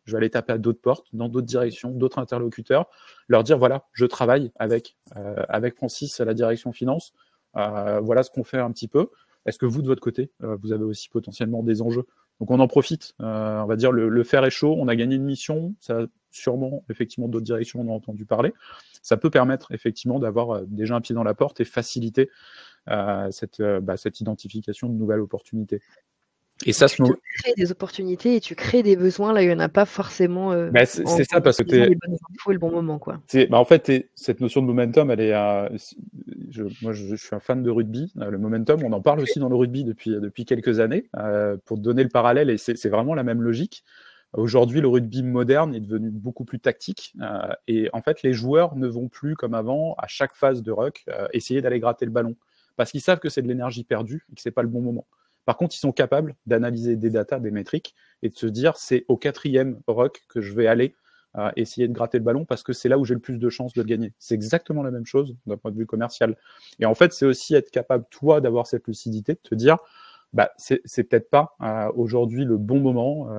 je vais aller taper à d'autres portes, dans d'autres directions, d'autres interlocuteurs, leur dire, voilà, je travaille avec Francis à la direction finance, voilà ce qu'on fait un petit peu. Est-ce que vous, de votre côté, vous avez aussi potentiellement des enjeux? Donc on en profite, on va dire le fer est chaud, on a gagné une mission, ça a sûrement effectivement d'autres directions, on a entendu parler. Ça peut permettre effectivement d'avoir déjà un pied dans la porte et faciliter cette identification de nouvelles opportunités. Et ça, tu crées des opportunités et tu crées des besoins, là il n'y en a pas forcément c'est ça, parce que tu les bonnes infos et le bon moment, quoi. En fait, cette notion de momentum, elle est moi je suis un fan de rugby. Le momentum, on en parle aussi dans le rugby depuis quelques années, pour donner le parallèle, et c'est vraiment la même logique. Aujourd'hui, le rugby moderne est devenu beaucoup plus tactique, et en fait, les joueurs ne vont plus comme avant, à chaque phase de ruck, essayer d'aller gratter le ballon, parce qu'ils savent que c'est de l'énergie perdue et que c'est pas le bon moment. Par contre, ils sont capables d'analyser des datas, des métriques, et de se dire, c'est au 4e ruck que je vais aller essayer de gratter le ballon, parce que c'est là où j'ai le plus de chances de le gagner. C'est exactement la même chose d'un point de vue commercial. Et en fait, c'est aussi être capable, toi, d'avoir cette lucidité, de te dire, c'est peut-être pas aujourd'hui le bon moment.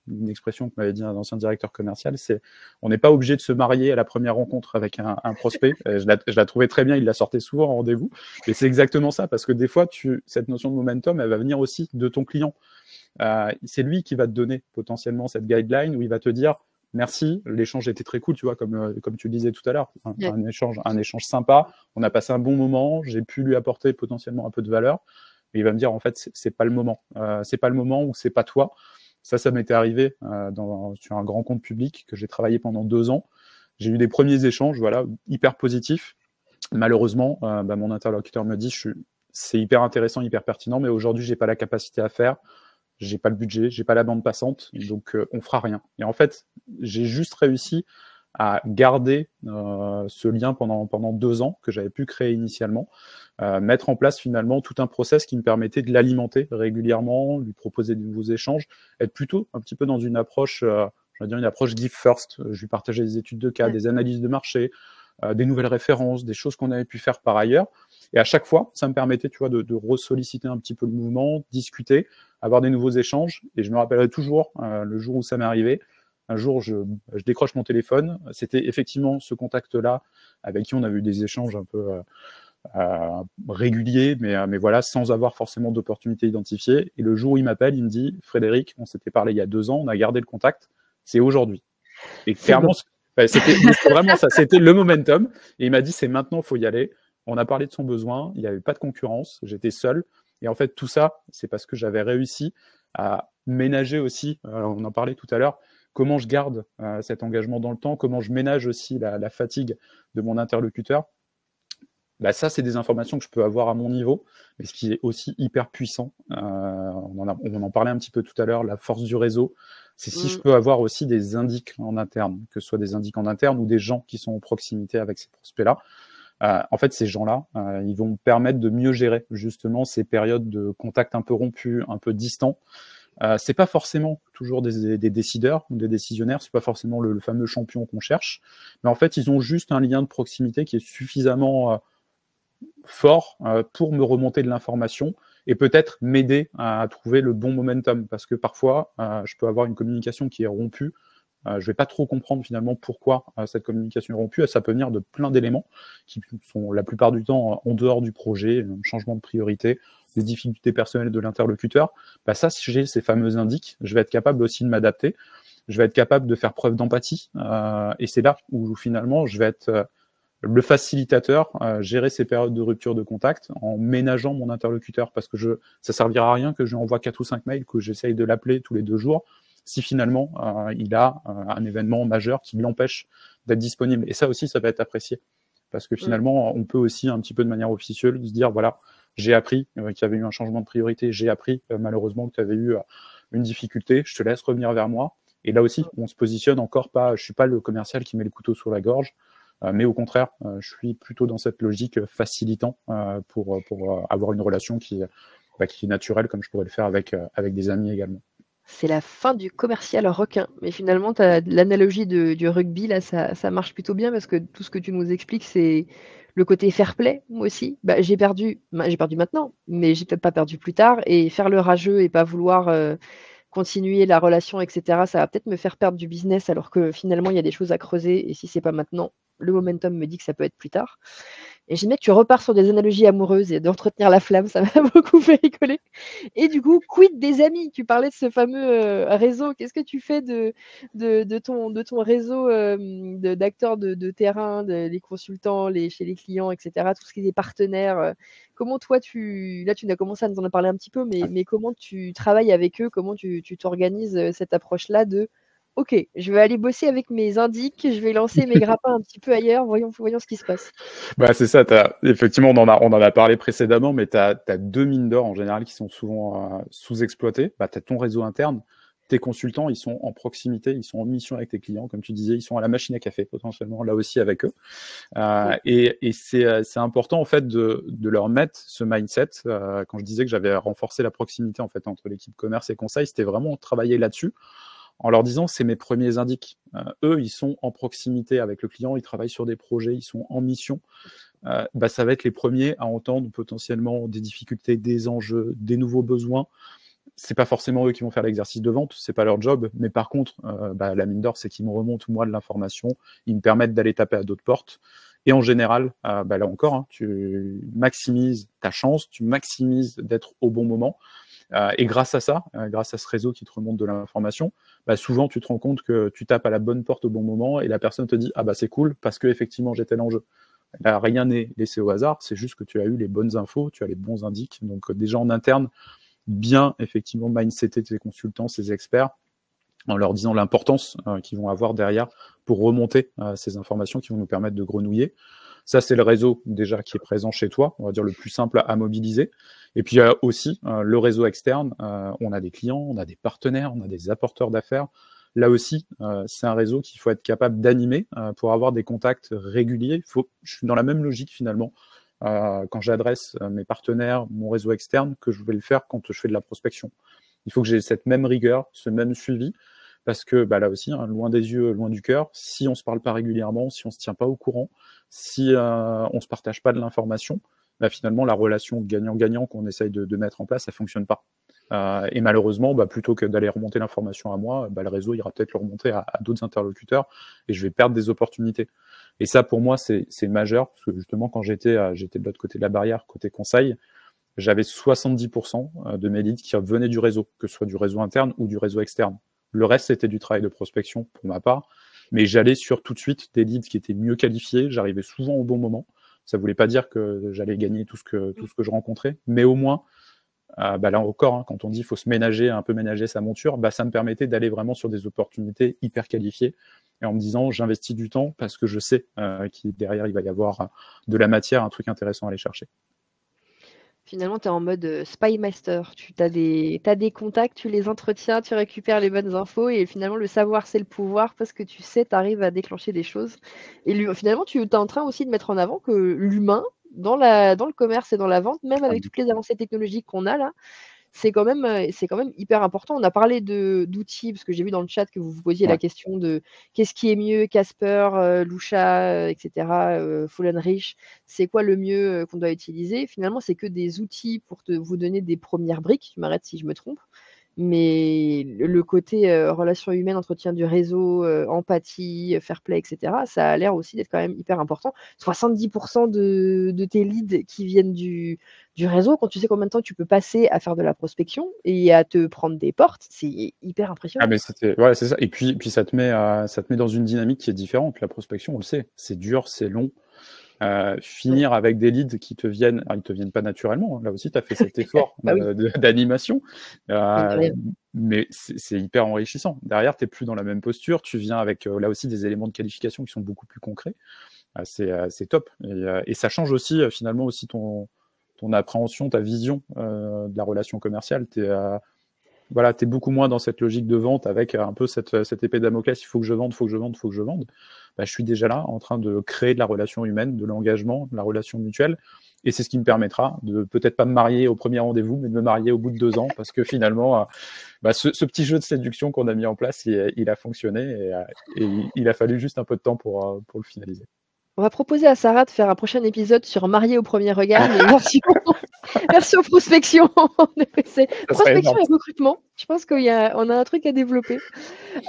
Une expression que m'avait dit un ancien directeur commercial, c'est on n'est pas obligé de se marier à la première rencontre avec un prospect. Je la trouvais très bien, il la sortait souvent en rendez-vous. Et c'est exactement ça, parce que des fois, cette notion de momentum, elle va venir aussi de ton client. C'est lui qui va te donner potentiellement cette guideline où il va te dire merci, l'échange était très cool, tu vois, comme tu le disais tout à l'heure, un échange sympa, on a passé un bon moment, j'ai pu lui apporter potentiellement un peu de valeur. Et il va me dire, en fait, c'est pas le moment. C'est pas le moment ou c'est pas toi. Ça m'était arrivé sur un grand compte public que j'ai travaillé pendant 2 ans. J'ai eu des premiers échanges, voilà, hyper positifs. Malheureusement, mon interlocuteur me dit, c'est hyper intéressant, hyper pertinent, mais aujourd'hui, j'ai pas la capacité à faire. J'ai pas le budget, j'ai pas la bande passante, donc on fera rien. Et en fait, j'ai juste réussi à garder ce lien pendant 2 ans que j'avais pu créer initialement, mettre en place finalement tout un process qui me permettait de l'alimenter régulièrement, lui proposer de nouveaux échanges, être plutôt un petit peu dans une approche, je vais dire une approche give first. Je lui partageais des études de cas, des analyses de marché, des nouvelles références, des choses qu'on avait pu faire par ailleurs. Et à chaque fois, ça me permettait, tu vois, de ressolliciter un petit peu le mouvement, discuter, avoir des nouveaux échanges. Et je me rappellerai toujours le jour où ça m'est arrivé. Un jour, je décroche mon téléphone. C'était effectivement ce contact-là avec qui on avait eu des échanges un peu réguliers, mais voilà, sans avoir forcément d'opportunité identifiée. Et le jour où il m'appelle, il me dit « Frédéric, on s'était parlé il y a 2 ans, on a gardé le contact, c'est aujourd'hui. » Et clairement, c'était vraiment ça, c'était le momentum. Et il m'a dit « C'est maintenant, il faut y aller. » On a parlé de son besoin, il n'y avait pas de concurrence, j'étais seul. Et en fait, tout ça, c'est parce que j'avais réussi à ménager aussi, on en parlait tout à l'heure, comment je garde cet engagement dans le temps, comment je ménage aussi la fatigue de mon interlocuteur. Ça, c'est des informations que je peux avoir à mon niveau, mais ce qui est aussi hyper puissant, on en parlait un petit peu tout à l'heure, la force du réseau, c'est si je peux avoir aussi des indices en interne, que ce soit des indices en interne ou des gens qui sont en proximité avec ces prospects-là. En fait, ces gens-là, ils vont me permettre de mieux gérer justement ces périodes de contact un peu rompus, un peu distants. C'est pas forcément toujours des décideurs ou des décisionnaires, c'est pas forcément le fameux champion qu'on cherche, mais en fait, ils ont juste un lien de proximité qui est suffisamment fort pour me remonter de l'information et peut-être m'aider à trouver le bon momentum, parce que parfois, je peux avoir une communication qui est rompue. Je vais pas trop comprendre finalement pourquoi cette communication est rompue. Ça peut venir de plein d'éléments qui sont la plupart du temps en dehors du projet, un changement de priorité, des difficultés personnelles de l'interlocuteur. Ça, j'ai ces fameux indices, je vais être capable aussi de m'adapter, je vais être capable de faire preuve d'empathie, et c'est là où finalement je vais être le facilitateur, gérer ces périodes de rupture de contact en ménageant mon interlocuteur, parce que ça servira à rien que je lui envoie 4 ou 5 mails, que j'essaye de l'appeler tous les 2 jours. si finalement il a un événement majeur qui l'empêche d'être disponible. Et ça aussi, ça va être apprécié. Parce que finalement, on peut aussi un petit peu de manière officieuse se dire, voilà, j'ai appris qu'il y avait eu un changement de priorité, j'ai appris malheureusement que tu avais eu une difficulté, je te laisse revenir vers moi. Et là aussi, on se positionne encore pas, je suis pas le commercial qui met le couteau sur la gorge, mais au contraire, je suis plutôt dans cette logique facilitant pour avoir une relation qui est naturelle, comme je pourrais le faire avec des amis également. C'est la fin du commercial requin. Mais finalement, l'analogie du rugby, là, ça marche plutôt bien parce que tout ce que tu nous expliques, c'est le côté fair play, moi aussi. Bah, j'ai perdu maintenant, mais j'ai peut-être pas perdu plus tard. Et faire le rageux et pas vouloir continuer la relation, etc., ça va peut-être me faire perdre du business alors que finalement, il y a des choses à creuser. Et si c'est pas maintenant, le momentum me dit que ça peut être plus tard. Et j'aime bien que tu repars sur des analogies amoureuses et d'entretenir la flamme, ça m'a beaucoup fait rigoler. Et du coup, quid des amis? Tu parlais de ce fameux réseau. Qu'est-ce que tu fais de ton réseau d'acteurs de terrain, les consultants, chez les clients, etc., tout ce qui est des partenaires? Comment toi, là, tu as commencé à nous en parler un petit peu, mais comment tu travailles avec eux? Comment tu t'organises cette approche-là de OK, je vais aller bosser avec mes indices, je vais lancer mes grappins un petit peu ailleurs, voyons ce qui se passe. Bah, c'est ça, effectivement, on en a parlé précédemment, mais tu as deux mines d'or en général qui sont souvent sous-exploitées. Bah, tu as ton réseau interne, tes consultants, ils sont en proximité, ils sont en mission avec tes clients, comme tu disais, ils sont à la machine à café potentiellement, là aussi avec eux. Et c'est important en fait de leur mettre ce mindset. Quand je disais que j'avais renforcé la proximité en fait entre l'équipe commerce et conseil, c'était vraiment travailler là-dessus, en leur disant c'est mes premiers indices. Eux, ils sont en proximité avec le client, ils travaillent sur des projets, ils sont en mission. Bah, ça va être les premiers à entendre potentiellement des difficultés, des enjeux, des nouveaux besoins. C'est pas forcément eux qui vont faire l'exercice de vente, c'est pas leur job, mais par contre, bah, la mine d'or, c'est qu'ils me remontent moi de l'information, ils me permettent d'aller taper à d'autres portes. Et en général, bah, là encore, hein, tu maximises ta chance, tu maximises d'être au bon moment. Et grâce à ça, grâce à ce réseau qui te remonte de l'information, bah, souvent tu te rends compte que tu tapes à la bonne porte au bon moment et la personne te dit ah bah c'est cool parce que effectivement j'étais l'enjeu. Là, rien n'est laissé au hasard, c'est juste que tu as eu les bonnes infos, tu as les bons indices. Donc déjà en interne, bien effectivement mindsetter tes consultants, ces experts, en leur disant l'importance qu'ils vont avoir derrière pour remonter ces informations qui vont nous permettre de grenouiller. Ça, c'est le réseau déjà qui est présent chez toi, on va dire le plus simple à mobiliser. Et puis il y a aussi le réseau externe. On a des clients, on a des partenaires, on a des apporteurs d'affaires. Là aussi, c'est un réseau qu'il faut être capable d'animer pour avoir des contacts réguliers. Je suis dans la même logique finalement quand j'adresse mes partenaires, mon réseau externe, que je vais le faire quand je fais de la prospection. Il faut que j'ai cette même rigueur, ce même suivi, parce que bah, là aussi, hein, loin des yeux, loin du cœur, si on ne se parle pas régulièrement, si on ne se tient pas au courant, si on ne se partage pas de l'information, bah, finalement, la relation gagnant-gagnant qu'on essaye de mettre en place, ça ne fonctionne pas. Et malheureusement, bah, plutôt que d'aller remonter l'information à moi, bah, le réseau ira peut-être le remonter à d'autres interlocuteurs et je vais perdre des opportunités. Et ça, pour moi, c'est majeur, parce que justement, quand j'étais de l'autre côté de la barrière, côté conseil, j'avais 70% de mes leads qui venaient du réseau, que ce soit du réseau interne ou du réseau externe. Le reste, c'était du travail de prospection pour ma part, mais j'allais sur tout de suite des leads qui étaient mieux qualifiés, j'arrivais souvent au bon moment. Ça ne voulait pas dire que j'allais gagner tout ce que je rencontrais, mais au moins, bah là encore, hein, quand on dit qu'il faut un peu ménager sa monture, bah ça me permettait d'aller vraiment sur des opportunités hyper qualifiées et en me disant j'investis du temps parce que je sais qu'il derrière il va y avoir de la matière, un truc intéressant à aller chercher. Finalement, tu es en mode spy master. Tu as des contacts, tu les entretiens, tu récupères les bonnes infos et finalement, le savoir, c'est le pouvoir parce que tu sais, tu arrives à déclencher des choses. Et finalement, tu es en train aussi de mettre en avant que l'humain, dans le commerce et dans la vente, même avec toutes les avancées technologiques qu'on a là, c'est quand même hyper important. On a parlé d'outils, parce que j'ai vu dans le chat que vous vous posiez la question de qu'est-ce qui est mieux, Casper, Lusha, et cetera, Fallen-Rich, c'est quoi le mieux qu'on doit utiliser? Finalement, c'est que des outils pour vous donner des premières briques, tu m'arrêtes si je me trompe, mais le côté relations humaines, entretien du réseau, empathie, fair play, et cetera, ça a l'air aussi d'être quand même hyper important. 70% de tes leads qui viennent du réseau, quand tu sais combien de temps tu peux passer à faire de la prospection et à te prendre des portes, c'est hyper impressionnant. Ah mais ouais, c'est ça. Et puis ça te met dans une dynamique qui est différente. La prospection, on le sait, c'est dur, c'est long. Finir avec des leads qui te viennent, ils te viennent pas naturellement. Là aussi, tu as fait cet effort Bah oui. d'animation. mais c'est hyper enrichissant. Derrière, tu n'es plus dans la même posture, tu viens avec là aussi des éléments de qualification qui sont beaucoup plus concrets. C'est top. Et ça change aussi finalement aussi ton appréhension, ta vision de la relation commerciale. Voilà, tu es beaucoup moins dans cette logique de vente avec un peu cette épée de Damoclès, il faut que je vende, il faut que je vende, il faut que je vende. Bah, je suis déjà là en train de créer de la relation humaine, de l'engagement, de la relation mutuelle. Et c'est ce qui me permettra de peut-être pas me marier au premier rendez-vous, mais de me marier au bout de 2 ans, parce que finalement, ce petit jeu de séduction qu'on a mis en place, il a fonctionné et il a fallu juste un peu de temps pour le finaliser. On va proposer à Sarah de faire un prochain épisode sur marié au premier regard, mais version prospection. C'est prospection et recrutement. Je pense qu'on a un truc à développer.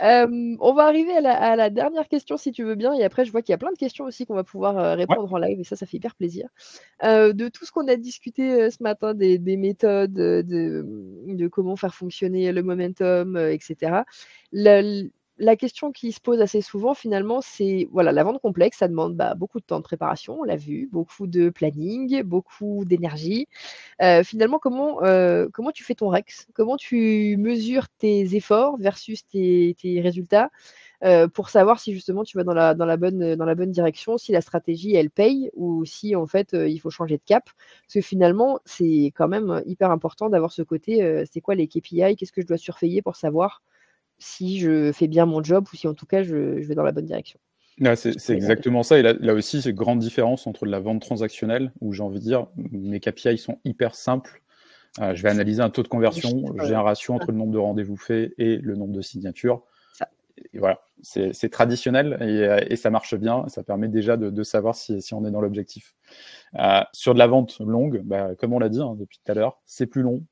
On va arriver à la dernière question, si tu veux bien. Et après, je vois qu'il y a plein de questions aussi qu'on va pouvoir répondre en live. Et ça fait hyper plaisir. De tout ce qu'on a discuté ce matin, des méthodes, de comment faire fonctionner le momentum, etc. La question qui se pose assez souvent, finalement, c'est voilà, la vente complexe, ça demande beaucoup de temps de préparation, on l'a vu, beaucoup de planning, beaucoup d'énergie. Finalement, comment tu fais ton REX? Comment tu mesures tes efforts versus tes résultats pour savoir si justement tu vas dans la bonne direction, si la stratégie elle paye ou si en fait il faut changer de cap? Parce que finalement, c'est quand même hyper important d'avoir ce côté, c'est quoi les KPI? Qu'est-ce que je dois surveiller pour savoir si je fais bien mon job ou si en tout cas je vais dans la bonne direction? Ouais, c'est exactement ça. Et là aussi, c'est une grande différence entre de la vente transactionnelle, où j'ai envie de dire, mes KPI sont hyper simples. Je vais analyser un taux de conversion, j'ai un ratio entre le nombre de rendez-vous faits et le nombre de signatures. Et voilà, c'est traditionnel et ça marche bien. Ça permet déjà de savoir si on est dans l'objectif. Sur de la vente longue, comme on l'a dit depuis tout à l'heure, c'est plus long,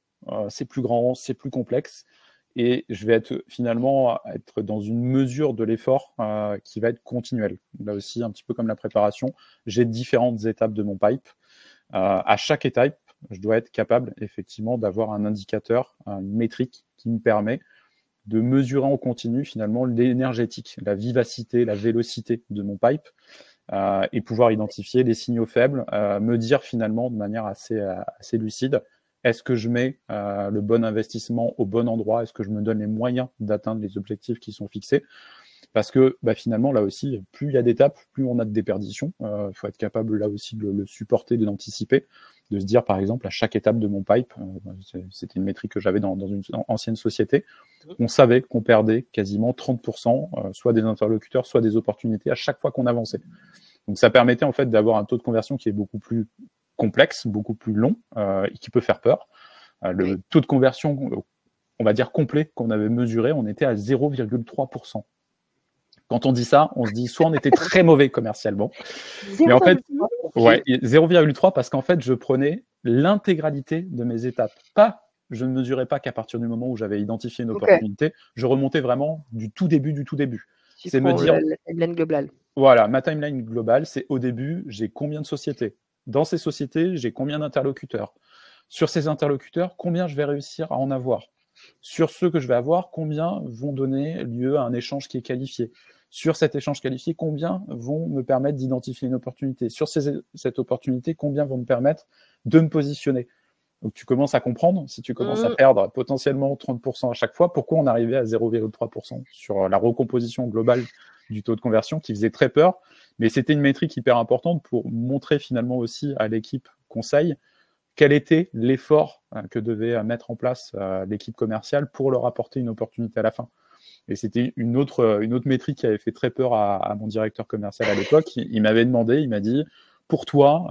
c'est plus grand, c'est plus complexe. Et je vais finalement être dans une mesure de l'effort qui va être continuelle. Là aussi, un petit peu comme la préparation, j'ai différentes étapes de mon pipe. À chaque étape, je dois être capable effectivement d'avoir un indicateur, une métrique qui me permet de mesurer en continu finalement l'énergétique, la vivacité, la vélocité de mon pipe et pouvoir identifier les signaux faibles, me dire finalement de manière assez lucide, est-ce que je mets le bon investissement au bon endroit? Est-ce que je me donne les moyens d'atteindre les objectifs qui sont fixés? Parce que finalement, là aussi, plus il y a d'étapes, plus on a de déperditions. Il faut être capable là aussi de le supporter, de l'anticiper, de se dire par exemple à chaque étape de mon pipe, c'était une métrique que j'avais dans une ancienne société, on savait qu'on perdait quasiment 30%, soit des interlocuteurs, soit des opportunités à chaque fois qu'on avançait. Donc ça permettait en fait d'avoir un taux de conversion qui est beaucoup plus complexe, beaucoup plus long et qui peut faire peur. Le taux de conversion, on va dire complet, qu'on avait mesuré, on était à 0,3%. Quand on dit ça, on se dit soit on était très mauvais commercialement, mais en fait, 0,3 parce qu'en fait, je prenais l'intégralité de mes étapes. Je ne mesurais pas qu'à partir du moment où j'avais identifié une opportunité, je remontais vraiment du tout début. C'est me dire la timeline globale. Voilà, ma timeline globale, c'est au début, j'ai combien de sociétés? Dans ces sociétés, j'ai combien d'interlocuteurs? Sur ces interlocuteurs, combien je vais réussir à en avoir? Sur ceux que je vais avoir, combien vont donner lieu à un échange qui est qualifié? Sur cet échange qualifié, combien vont me permettre d'identifier une opportunité? Sur cette opportunité, combien vont me permettre de me positionner? Donc tu commences à comprendre, si tu commences à perdre potentiellement 30% à chaque fois, pourquoi on arrivait à 0,3% sur la recomposition globale du taux de conversion qui faisait très peur. Mais c'était une métrique hyper importante pour montrer finalement aussi à l'équipe conseil quel était l'effort que devait mettre en place l'équipe commerciale pour leur apporter une opportunité à la fin. Et c'était une autre métrique qui avait fait très peur à mon directeur commercial à l'époque. Il m'avait demandé, il m'a dit, pour toi,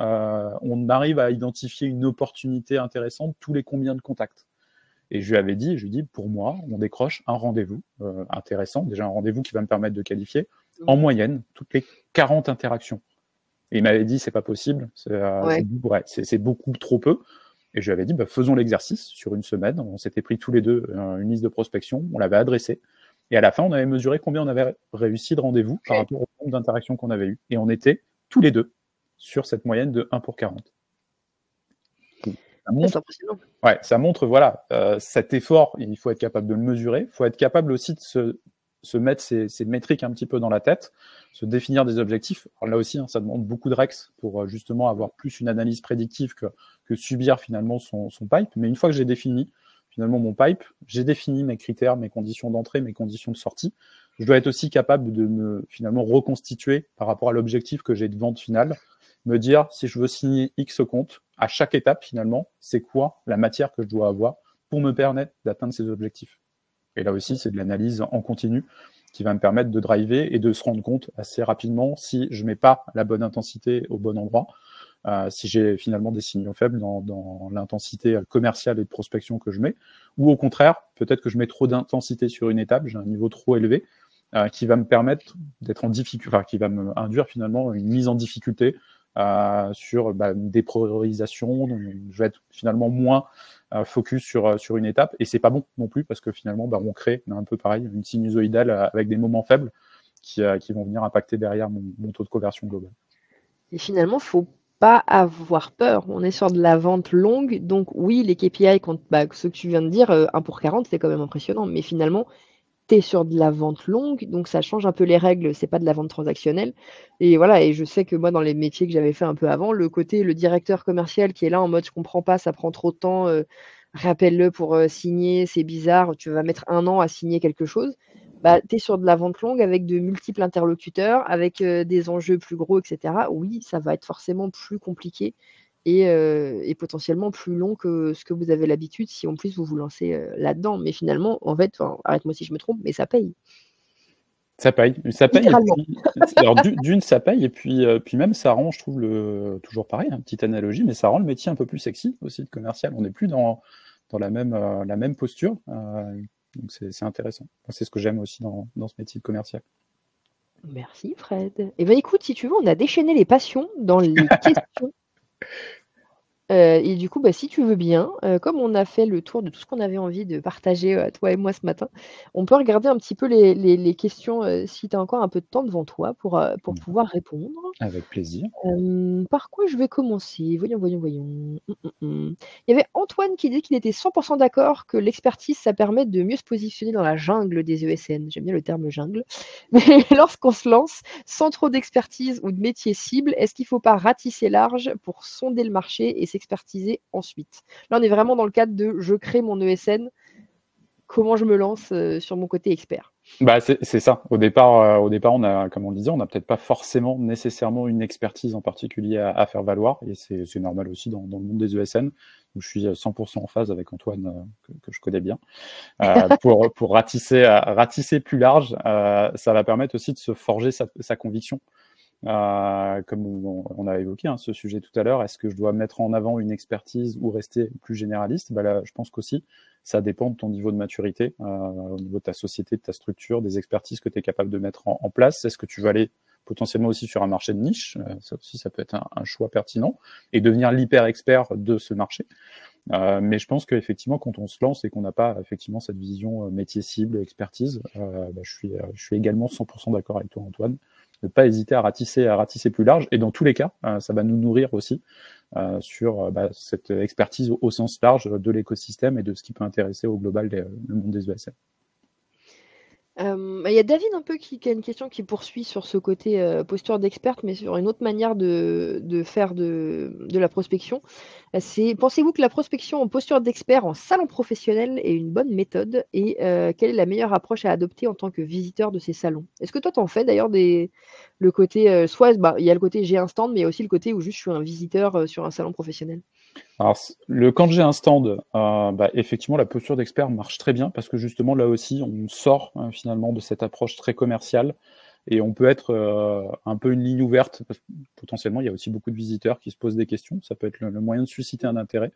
on arrive à identifier une opportunité intéressante tous les combien de contacts? Et je lui ai dit, pour moi, on décroche un rendez-vous intéressant, déjà un rendez-vous qui va me permettre de qualifier, en moyenne, toutes les 40 interactions. Et il m'avait dit, c'est pas possible, c'est beaucoup trop peu. Et je lui avais dit, faisons l'exercice sur une semaine. On s'était pris tous les deux une liste de prospection, on l'avait adressée. Et à la fin, on avait mesuré combien on avait réussi de rendez-vous par rapport au nombre d'interactions qu'on avait eues. Et on était tous les deux sur cette moyenne de 1 pour 40. Ça montre voilà, cet effort, il faut être capable de le mesurer. Il faut être capable aussi de se mettre ces métriques un petit peu dans la tête, se définir des objectifs. Alors là aussi, ça demande beaucoup de rex pour justement avoir plus une analyse prédictive que subir finalement son pipe. Mais une fois que j'ai défini finalement mon pipe, j'ai défini mes critères, mes conditions d'entrée, mes conditions de sortie. Je dois être aussi capable de me finalement reconstituer par rapport à l'objectif que j'ai de vente finale, me dire si je veux signer X compte, à chaque étape finalement, c'est quoi la matière que je dois avoir pour me permettre d'atteindre ces objectifs. Et là aussi, c'est de l'analyse en continu qui va me permettre de driver et de se rendre compte assez rapidement si je mets pas la bonne intensité au bon endroit, si j'ai finalement des signaux faibles dans l'intensité commerciale et de prospection que je mets, ou au contraire, peut-être que je mets trop d'intensité sur une étape, j'ai un niveau trop élevé, qui va me permettre d'être en difficulté, enfin, qui va me induire finalement une mise en difficulté sur des priorisations. Donc, je vais être finalement moins focus sur une étape, et c'est pas bon non plus parce que finalement on crée un peu pareil une sinusoïdale avec des moments faibles qui vont venir impacter derrière mon taux de conversion global. Et finalement, faut pas avoir peur. On est sur de la vente longue, donc oui, les KPI, ce que tu viens de dire, 1 pour 40, c'est quand même impressionnant. Mais finalement, tu es sur de la vente longue, donc ça change un peu les règles, c'est pas de la vente transactionnelle. Et voilà, et je sais que moi, dans les métiers que j'avais fait un peu avant, le directeur commercial qui est là en mode: «Je comprends pas, ça prend trop de temps, rappelle-le pour, signer, c'est bizarre, tu vas mettre 1 an à signer quelque chose». Bah, tu es sur de la vente longue avec de multiples interlocuteurs, avec, des enjeux plus gros et cetera. Oui, ça va être forcément plus compliqué et potentiellement plus long que ce que vous avez l'habitude si en plus vous vous lancez, là-dedans. Mais finalement, en fait, enfin, arrête-moi si je me trompe, mais ça paye. Ça paye et Littéralement. puis alors d'une ça paye et puis même ça rend, je trouve toujours pareil, hein, petite analogie, mais ça rend le métier un peu plus sexy aussi de commercial. On n'est plus dans la même posture, donc c'est intéressant. Moi, c'est ce que j'aime aussi dans ce métier de commercial. Merci Fred. Et ben écoute, si tu veux, on a déchaîné les passions dans les questions. Et du coup, si tu veux bien, comme on a fait le tour de tout ce qu'on avait envie de partager, toi et moi ce matin, on peut regarder un petit peu les questions, si tu as encore un peu de temps devant toi pour Mmh. pouvoir répondre. Avec plaisir. Par quoi je vais commencer? Voyons. Il y avait Antoine qui disait qu'il était 100 d'accord que l'expertise, ça permet de mieux se positionner dans la jungle des ESN. J'aime bien le terme jungle. Mais lorsqu'on se lance sans trop d'expertise ou de métier cible, est-ce qu'il ne faut pas ratisser large pour sonder le marché et s'expertiser ensuite? Là, on est vraiment dans le cadre de je crée mon ESN, comment je me lance, sur mon côté expert? C'est ça. Au départ, on a, comme on le disait, on n'a peut-être pas forcément nécessairement une expertise en particulier à faire valoir, et c'est normal aussi dans le monde des ESN, où je suis 100% en phase avec Antoine, que je connais bien. Pour ratisser plus large, ça va permettre aussi de se forger sa conviction. Comme on a évoqué ce sujet tout à l'heure, est-ce que je dois mettre en avant une expertise ou rester plus généraliste? Là, je pense qu'aussi, ça dépend de ton niveau de maturité, au niveau de ta société, de ta structure, des expertises que tu es capable de mettre en place. Est-ce que tu vas aller potentiellement aussi sur un marché de niche? Ça aussi, ça peut être un choix pertinent, et devenir l'hyper-expert de ce marché. Mais je pense qu'effectivement, quand on se lance et qu'on n'a pas effectivement cette vision métier cible, expertise, je suis également 100% d'accord avec toi, Antoine. Ne pas hésiter à ratisser plus large, et dans tous les cas, ça va nous nourrir aussi sur cette expertise au sens large de l'écosystème et de ce qui peut intéresser au global le monde des ESN. Il y a David un peu qui a une question qui poursuit sur ce côté, posture d'experte, mais sur une autre manière de faire de la prospection. C'est: pensez-vous que la prospection en posture d'expert en salon professionnel est une bonne méthode et quelle est la meilleure approche à adopter en tant que visiteur de ces salons? Est-ce que toi tu en fais d'ailleurs le côté, soit il y a le côté j'ai un stand, mais il y a aussi le côté où juste je suis un visiteur, sur un salon professionnel? Alors, quand j'ai un stand, effectivement, la posture d'expert marche très bien parce que justement, là aussi, on sort finalement de cette approche très commerciale, et on peut être un peu une ligne ouverte parce que potentiellement, il y a aussi beaucoup de visiteurs qui se posent des questions. Ça peut être le moyen de susciter un intérêt,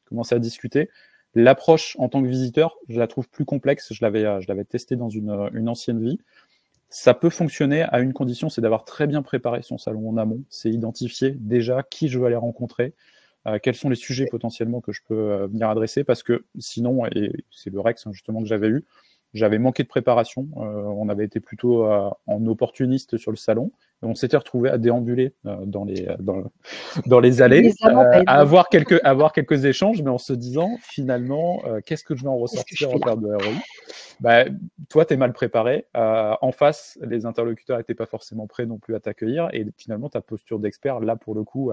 commencer à discuter. L'approche en tant que visiteur, je la trouve plus complexe. Je l'avais testé dans une ancienne vie. Ça peut fonctionner à une condition, c'est d'avoir très bien préparé son salon en amont. C'est identifier déjà qui je veux aller rencontrer, quels sont les sujets potentiellement que je peux venir adresser, parce que sinon, et c'est le Rex justement que j'avais eu, j'avais manqué de préparation, on avait été plutôt en opportuniste sur le salon, et on s'était retrouvé à déambuler dans les allées, Les amants à peinent. avoir quelques échanges, mais en se disant finalement, qu'est-ce que je vais en Qu'est-ce que je ressortir fais en là? termes de ROI? Toi, tu es mal préparé. En face, les interlocuteurs n'étaient pas forcément prêts non plus à t'accueillir, et finalement, ta posture d'expert, là, pour le coup,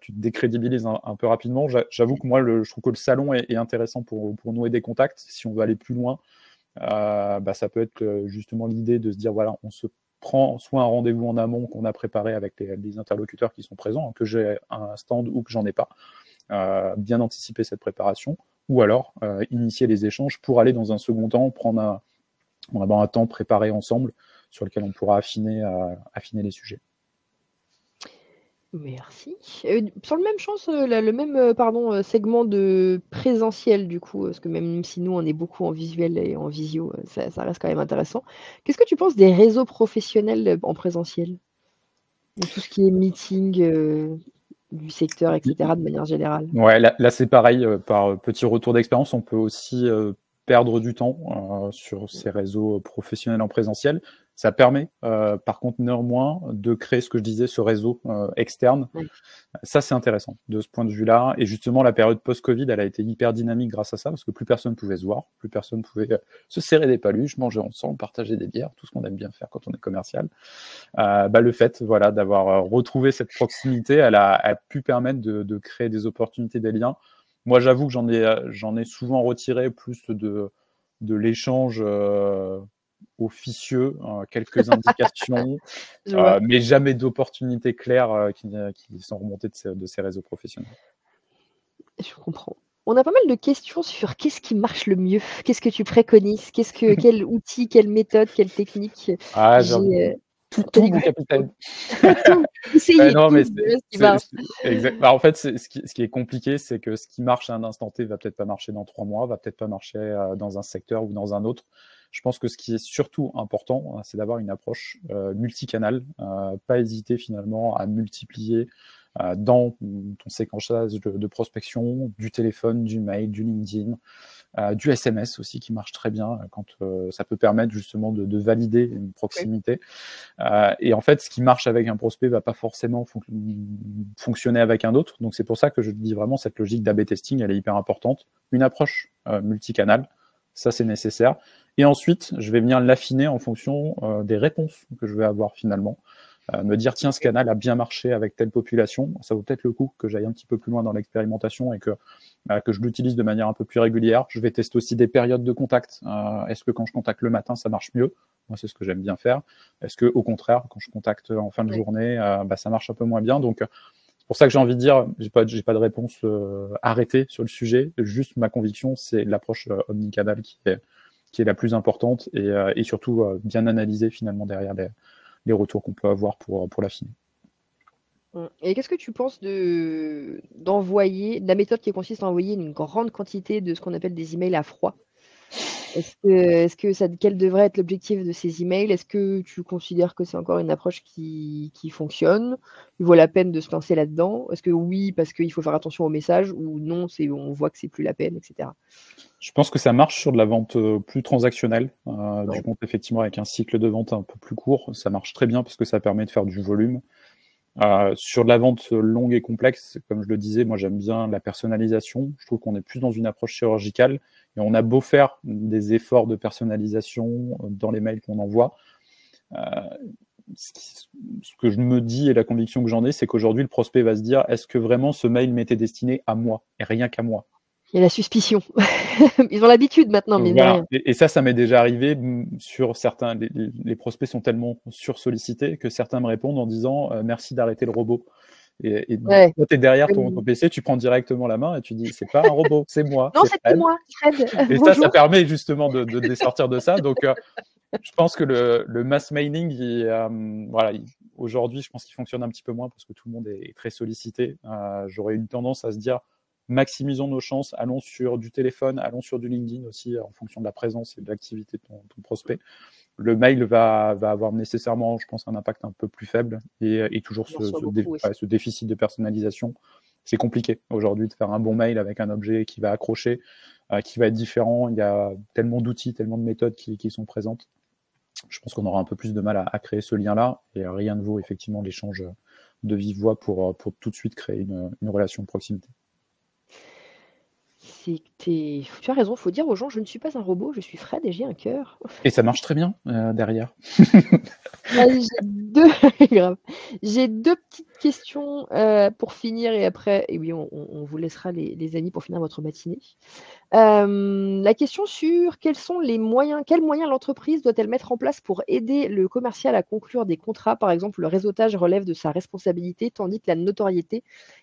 tu te décrédibilises un peu rapidement. J'avoue que moi, je trouve que le salon est intéressant pour nouer des contacts. Si on veut aller plus loin, ça peut être justement l'idée de se dire, voilà, on se prend soit un rendez-vous en amont qu'on a préparé avec les interlocuteurs qui sont présents, que j'ai un stand ou que j'en ai pas, bien anticiper cette préparation, ou alors initier les échanges pour aller dans un second temps prendre un temps préparé ensemble sur lequel on pourra affiner les sujets. Merci. Sur le même chance, le même segment de présentiel du coup, parce que même si nous on est beaucoup en visuel et en visio, ça reste quand même intéressant. Qu'est-ce que tu penses des réseaux professionnels en présentiel? Ou tout ce qui est meeting, du secteur et cetera de manière générale? Ouais, là c'est pareil, par petit retour d'expérience, on peut aussi perdre du temps sur ces réseaux professionnels en présentiel. Ça permet, par contre, néanmoins, de créer ce que je disais, ce réseau externe. Ouais. Ça, c'est intéressant de ce point de vue-là. Et justement, la période post-Covid, elle a été hyper dynamique grâce à ça, parce que plus personne pouvait se voir, plus personne pouvait se serrer des paluches, manger ensemble, partager des bières, tout ce qu'on aime bien faire quand on est commercial. Le fait, voilà, d'avoir retrouvé cette proximité, elle a pu permettre de créer des opportunités, des liens. Moi, j'avoue que j'en ai souvent retiré plus de l'échange officieux, quelques indications, mais jamais d'opportunités claires qui sont remontées de ces réseaux professionnels. Je comprends. On a pas mal de questions sur qu'est-ce qui marche le mieux? Qu'est-ce que tu préconises? Quel outil, quelle méthode, quelle technique? Tout, mon capitaine. Tout, essayer non, tout, mais ce qui marche. exact. En fait, ce qui est compliqué, c'est que ce qui marche à un instant T va peut-être pas marcher dans 3 mois, va peut-être pas marcher dans un secteur ou dans un autre. Je pense que ce qui est surtout important, c'est d'avoir une approche multicanale, pas hésiter finalement à multiplier dans ton séquençage de prospection, du téléphone, du mail, du LinkedIn, du SMS aussi qui marche très bien quand ça peut permettre justement de valider une proximité. Et en fait, ce qui marche avec un prospect va pas forcément fonctionner avec un autre. Donc c'est pour ça que je dis vraiment cette logique d'A/B testing, elle est hyper importante. Une approche multicanale, ça c'est nécessaire. Et ensuite, je vais venir l'affiner en fonction des réponses que je vais avoir finalement. Me dire, tiens, ce canal a bien marché avec telle population, ça vaut peut-être le coup que j'aille un petit peu plus loin dans l'expérimentation et que je l'utilise de manière un peu plus régulière. Je vais tester aussi des périodes de contact. Est-ce que quand je contacte le matin, ça marche mieux? Moi, c'est ce que j'aime bien faire. Est-ce que, au contraire, quand je contacte en fin de journée, ça marche un peu moins bien? Donc, c'est pour ça que j'ai envie de dire, j'ai pas de réponse arrêtée sur le sujet. Juste ma conviction, c'est l'approche omnicanal qui est la plus importante et surtout bien analyser finalement derrière les retours qu'on peut avoir pour l'affiner. Et qu'est-ce que tu penses de la méthode qui consiste à envoyer une grande quantité de ce qu'on appelle des emails à froid? Quel devrait être l'objectif de ces emails? Est-ce que tu considères que c'est encore une approche qui fonctionne? Il vaut la peine de se lancer là-dedans? Est-ce que oui, parce qu'il faut faire attention aux messages, ou non, on voit que c'est plus la peine, etc. Je pense que ça marche sur de la vente plus transactionnelle, du compte effectivement avec un cycle de vente un peu plus court. Ça marche très bien parce que ça permet de faire du volume. Sur de la vente longue et complexe, comme je le disais, moi j'aime bien la personnalisation. Je trouve qu'on est plus dans une approche chirurgicale et on a beau faire des efforts de personnalisation dans les mails qu'on envoie. Ce que je me dis et la conviction que j'en ai, c'est qu'aujourd'hui le prospect va se dire, est-ce que vraiment ce mail m'était destiné à moi et rien qu'à moi? Il y a la suspicion. Ils ont l'habitude maintenant, mais voilà. rien. Et ça m'est déjà arrivé sur certains. Les prospects sont tellement sursollicités que certains me répondent en disant merci d'arrêter le robot. Et toi, tu es derrière ton PC, tu prends directement la main et tu dis c'est pas un robot, c'est moi. Non, c'était moi, Fred. Et ça permet justement de sortir de ça. Donc, je pense que le mass mailing, aujourd'hui, je pense qu'il fonctionne un petit peu moins parce que tout le monde est très sollicité. J'aurais une tendance à se dire maximisons nos chances, allons sur du téléphone, allons sur du LinkedIn aussi en fonction de la présence et de l'activité de ton prospect. Le mail va avoir nécessairement, je pense, un impact un peu plus faible et toujours ce déficit de personnalisation. C'est compliqué aujourd'hui de faire un bon mail avec un objet qui va accrocher, qui va être différent. Il y a tellement d'outils, tellement de méthodes qui sont présentes. Je pense qu'on aura un peu plus de mal à créer ce lien-là et rien ne vaut effectivement l'échange de vive voix pour tout de suite créer une relation de proximité. Tu as raison, il faut dire aux gens, je ne suis pas un robot, je suis Fred et j'ai un cœur. Et ça marche très bien derrière. Allez, j'ai 2 grave. J'ai 2 petites questions, pour finir et après et oui, on vous laissera les amis pour finir votre matinée. La question sur quels moyens l'entreprise doit-elle mettre en place pour aider le commercial à conclure des contrats? Par exemple, le réseautage relève de sa responsabilité, tandis que la notoriété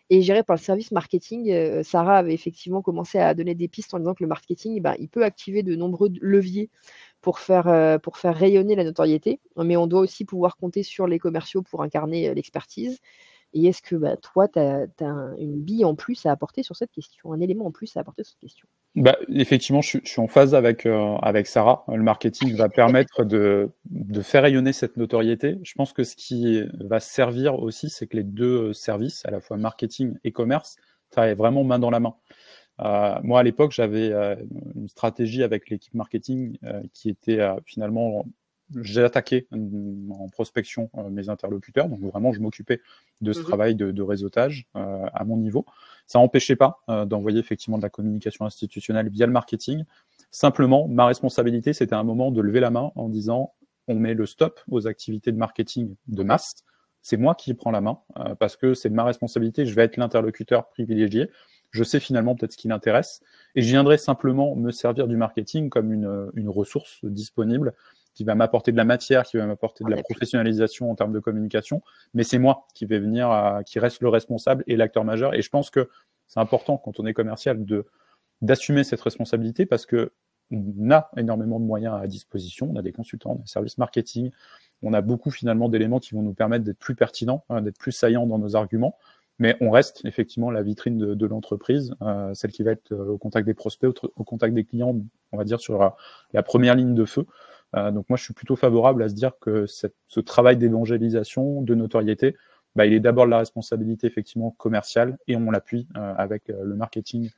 est gérée par le service marketing. Sarah avait effectivement commencé à donner des pistes en disant que le marketing, ben, il peut activer de nombreux leviers pour faire rayonner la notoriété, mais on doit aussi pouvoir compter sur les commerciaux pour incarner, l'expertise. Et est-ce que, bah, toi, tu as une bille en plus à apporter sur cette question, un élément en plus à apporter sur cette question? Bah, effectivement, je suis en phase avec Sarah. Le marketing va permettre de faire rayonner cette notoriété. Je pense que ce qui va servir aussi, c'est que les deux services, à la fois marketing et commerce, travaillent vraiment main dans la main. Moi, à l'époque, j'avais une stratégie avec l'équipe marketing qui était finalement, j'ai attaqué en prospection mes interlocuteurs. Donc vraiment, je m'occupais de ce Mmh. travail de réseautage à mon niveau. Ça n'empêchait pas d'envoyer effectivement de la communication institutionnelle via le marketing. Simplement, ma responsabilité, c'était à un moment de lever la main en disant on met le stop aux activités de marketing de OK. masse. C'est moi qui prends la main parce que c'est ma responsabilité. Je vais être l'interlocuteur privilégié. Je sais finalement peut-être ce qui l'intéresse et je viendrai simplement me servir du marketing comme une ressource disponible qui va m'apporter de la matière, qui va m'apporter de En la appui. professionnalisation en termes de communication, mais c'est moi qui vais venir, qui reste le responsable et l'acteur majeur. Et je pense que c'est important quand on est commercial d'assumer cette responsabilité parce que on a énormément de moyens à disposition. On a des consultants, on a des services marketing, on a beaucoup finalement d'éléments qui vont nous permettre d'être plus pertinents, d'être plus saillants dans nos arguments. Mais on reste effectivement la vitrine de l'entreprise, celle qui va être au contact des prospects, au contact des clients, on va dire sur la première ligne de feu. Donc moi, je suis plutôt favorable à se dire que ce travail d'évangélisation, de notoriété, bah, il est d'abord de la responsabilité effectivement commerciale et on l'appuie avec le marketing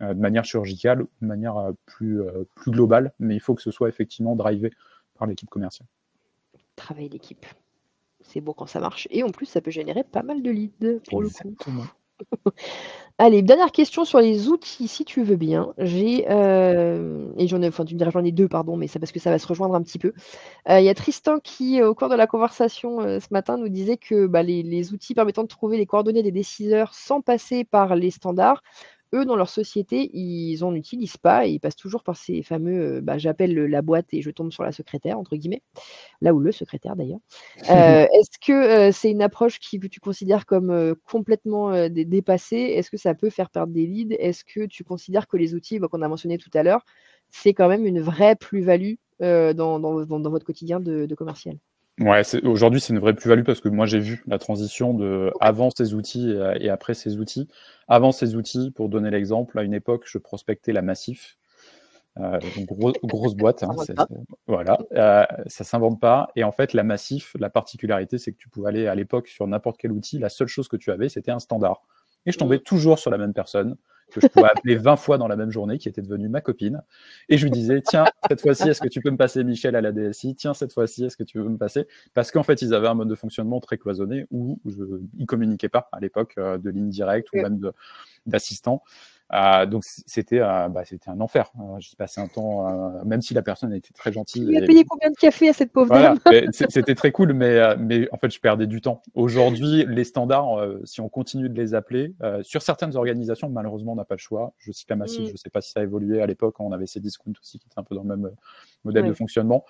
de manière chirurgicale ou de manière plus globale, mais il faut que ce soit effectivement drivé par l'équipe commerciale. Travail d'équipe. C'est beau quand ça marche et en plus, ça peut générer pas mal de leads pour le coup. Exactement. Allez, dernière question sur les outils, si tu veux bien. J'ai, et j'en ai enfin, tu me diras, j'en ai 2 pardon, mais c'est parce que ça va se rejoindre un petit peu. Il y a Tristan qui, au cours de la conversation, ce matin, nous disait que, bah, les outils permettant de trouver les coordonnées des décideurs sans passer par les standards, eux, dans leur société, ils en utilisent pas et ils passent toujours par ces fameux, bah, «j'appelle la boîte et je tombe sur la secrétaire» entre guillemets. Là où le secrétaire d'ailleurs. Est-ce que, c'est une approche que tu considères comme, complètement, dépassée? Est-ce que ça peut faire perdre des leads? Est-ce que tu considères que les outils, bah, qu'on a mentionnés tout à l'heure, c'est quand même une vraie plus-value, dans votre quotidien de commercial? Ouais, aujourd'hui, c'est une vraie plus-value parce que moi, j'ai vu la transition de OK. avant ces outils et après ces outils. Avant ces outils, pour donner l'exemple, à une époque, je prospectais la Massif, donc grosse boîte, Ça hein, s'invente pas. voilà, ça s'invente pas. Et en fait, la Massif, la particularité, c'est que tu pouvais aller à l'époque sur n'importe quel outil, la seule chose que tu avais, c'était un standard. Et je tombais Mmh. toujours sur la même personne que je pouvais appeler 20 fois dans la même journée, qui était devenue ma copine. Et je lui disais, tiens, cette fois-ci, est-ce que tu peux me passer Michel à la DSI? Tiens, cette fois-ci, est-ce que tu peux me passer? Parce qu'en fait, ils avaient un mode de fonctionnement très cloisonné où ils communiquaient pas à l'époque de ligne directe ou même d'assistant. Donc c'était un enfer. J'y passais un temps, même si la personne était très Tu gentille. lui as Et payé combien de café à cette pauvre dame? voilà, c'était très cool, mais en fait, je perdais du temps. Aujourd'hui, les standards, si on continue de les appeler, sur certaines organisations, malheureusement, on n'a pas le choix. Je cite la Massif, je Mmh. ne sais pas si ça a évolué à l'époque, quand on avait ces discounts aussi, qui étaient un peu dans le même modèle de Ouais. fonctionnement.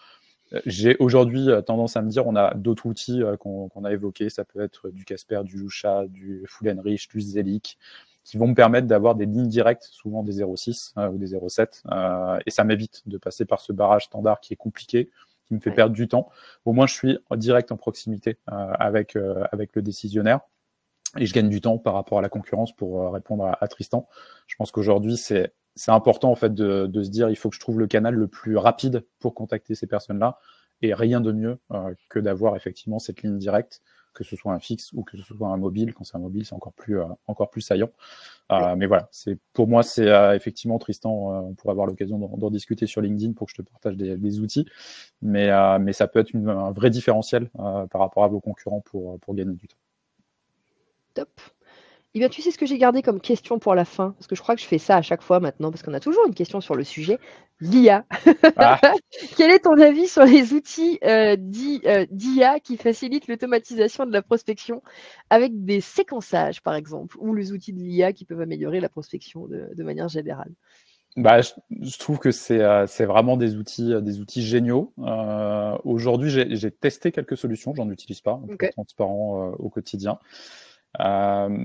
J'ai aujourd'hui tendance à me dire, on a d'autres outils qu'on a évoqués, ça peut être du Casper, du Lusha, du Full Enrich, du Zelic, qui vont me permettre d'avoir des lignes directes, souvent des 0,6 ou des 0,7, et ça m'évite de passer par ce barrage standard qui est compliqué, qui me fait Ouais. perdre du temps. Au moins, je suis direct en proximité avec le décisionnaire et je gagne du temps par rapport à la concurrence pour répondre à Tristan. Je pense qu'aujourd'hui, c'est important en fait de se dire il faut que je trouve le canal le plus rapide pour contacter ces personnes-là et rien de mieux que d'avoir effectivement cette ligne directe, que ce soit un fixe ou que ce soit un mobile. Quand c'est un mobile, c'est encore plus saillant. Ouais. Mais voilà, pour moi c'est effectivement Tristan, on pourrait avoir l'occasion d'en discuter sur LinkedIn pour que je te partage des outils, mais ça peut être un vrai différentiel par rapport à vos concurrents pour gagner du temps. Top. Eh bien, tu sais ce que j'ai gardé comme question pour la fin? Parce que je crois que je fais ça à chaque fois maintenant, parce qu'on a toujours une question sur le sujet, l'IA. Ah, Quel est ton avis sur les outils d'IA qui facilitent l'automatisation de la prospection avec des séquençages, par exemple, ou les outils de l'IA qui peuvent améliorer la prospection de manière générale? bah, je trouve que c'est vraiment des outils géniaux. Aujourd'hui, j'ai testé quelques solutions, j'en utilise pas, pour Ok. être transparent au quotidien.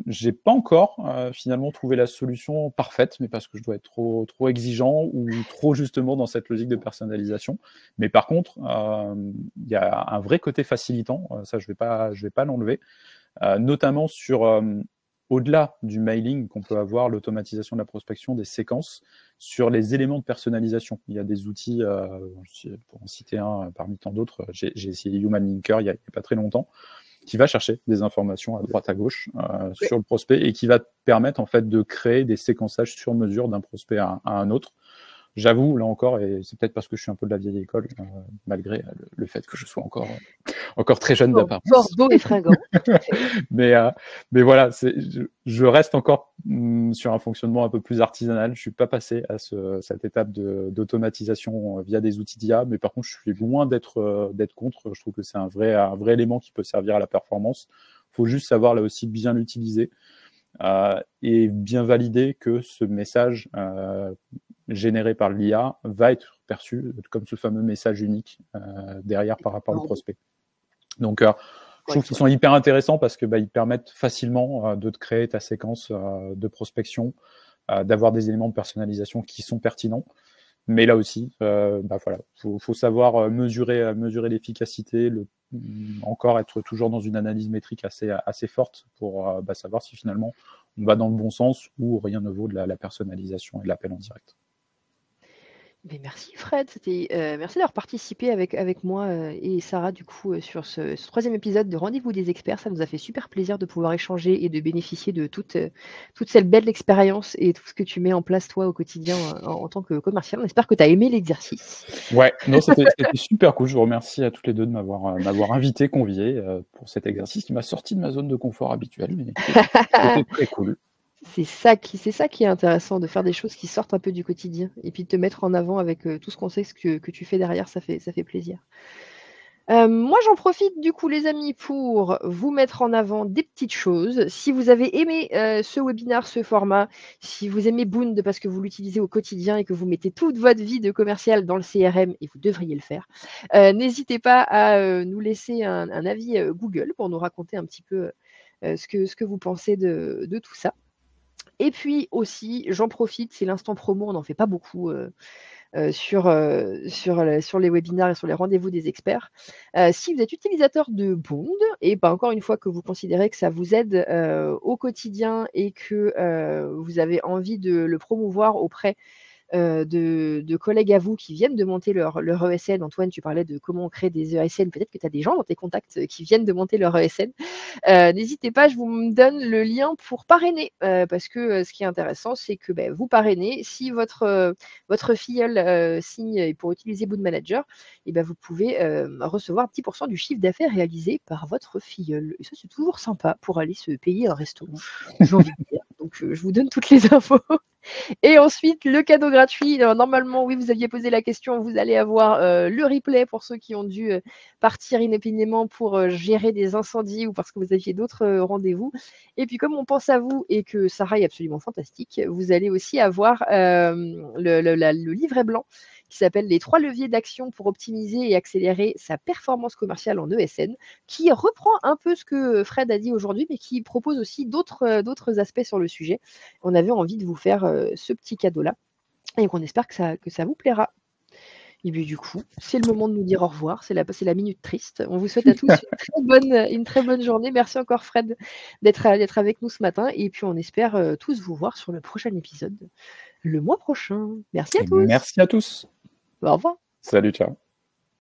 J'ai pas encore finalement trouvé la solution parfaite, mais parce que je dois être trop exigeant ou trop justement dans cette logique de personnalisation. Mais par contre, il y a un vrai côté facilitant, ça je vais pas l'enlever, notamment sur au-delà du mailing qu'on peut avoir, l'automatisation de la prospection, des séquences, sur les éléments de personnalisation. Il y a des outils, pour en citer un parmi tant d'autres, j'ai essayé Human Linker il y a pas très longtemps, qui va chercher des informations à droite à gauche sur le prospect et qui va permettre en fait de créer des séquençages sur mesure d'un prospect à un autre. J'avoue, là encore, et c'est peut-être parce que je suis un peu de la vieille école, malgré le fait que je sois encore très jeune d'apparence. Fort beau et fringant. mais voilà, je reste encore sur un fonctionnement un peu plus artisanal. Je suis pas passé à cette étape d'automatisation via des outils d'IA, mais par contre, je suis loin d'être contre. Je trouve que c'est un vrai élément qui peut servir à la performance. Il faut juste savoir là aussi bien l'utiliser et bien valider que ce message généré par l'IA va être perçu comme ce fameux message unique derrière par rapport au prospect. Donc, je trouve qu'ils sont hyper intéressants parce que ils permettent facilement de te créer ta séquence de prospection, d'avoir des éléments de personnalisation qui sont pertinents. Mais là aussi, voilà, faut savoir mesurer l'efficacité, encore être toujours dans une analyse métrique assez forte pour savoir si finalement on va dans le bon sens ou rien ne vaut de la personnalisation et de l'appel en direct. Mais merci Fred, merci d'avoir participé avec moi et Sarah du coup sur ce troisième épisode de Rendez-vous des experts. Ça nous a fait super plaisir de pouvoir échanger et de bénéficier de toute cette belle expérience et tout ce que tu mets en place toi au quotidien en tant que commercial. On espère que tu as aimé l'exercice. Ouais, non, c'était super cool. Je vous remercie à toutes les deux de m'avoir invité, convié pour cet exercice qui m'a sorti de ma zone de confort habituelle, mais c'était très cool. C'est ça qui est intéressant, de faire des choses qui sortent un peu du quotidien et puis de te mettre en avant avec tout ce qu'on sait que tu fais derrière, ça fait plaisir. Moi, j'en profite du coup, les amis, pour vous mettre en avant des petites choses. Si vous avez aimé ce webinaire, ce format, si vous aimez Boond parce que vous l'utilisez au quotidien et que vous mettez toute votre vie de commercial dans le CRM, et vous devriez le faire, n'hésitez pas à nous laisser un avis Google pour nous raconter un petit peu ce que vous pensez de tout ça. Et puis aussi, j'en profite, c'est l'instant promo, on n'en fait pas beaucoup sur les webinaires et sur les rendez-vous des experts. Si vous êtes utilisateur de Boond, et encore une fois que vous considérez que ça vous aide au quotidien et que vous avez envie de le promouvoir auprès de collègues à vous qui viennent de monter leur ESN. Antoine, tu parlais de comment on crée des ESN. Peut-être que tu as des gens dans tes contacts qui viennent de monter leur ESN. N'hésitez pas, je vous donne le lien pour parrainer. Parce que ce qui est intéressant, c'est que vous parrainez. Si votre filleul signe pour utiliser Boond Manager, et vous pouvez recevoir 10% du chiffre d'affaires réalisé par votre filleul. Et ça, c'est toujours sympa pour aller se payer un restaurant, j'ai envie de dire. Donc, je vous donne toutes les infos. Et ensuite, le cadeau gratuit. Normalement, oui, vous aviez posé la question, vous allez avoir le replay pour ceux qui ont dû partir inopinément pour gérer des incendies ou parce que vous aviez d'autres rendez-vous. Et puis, comme on pense à vous et que Sarah est absolument fantastique, vous allez aussi avoir le livret blanc qui s'appelle « Les 3 leviers d'action pour optimiser et accélérer sa performance commerciale en ESN », qui reprend un peu ce que Fred a dit aujourd'hui, mais qui propose aussi d'autres aspects sur le sujet. On avait envie de vous faire ce petit cadeau-là, et on espère que ça vous plaira. Et puis du coup, c'est le moment de nous dire au revoir, c'est la minute triste. On vous souhaite à tous une très bonne journée. Merci encore Fred d'être avec nous ce matin, et puis on espère tous vous voir sur le prochain épisode le mois prochain. Merci à tous. Merci à tous. Au revoir. Salut, ciao.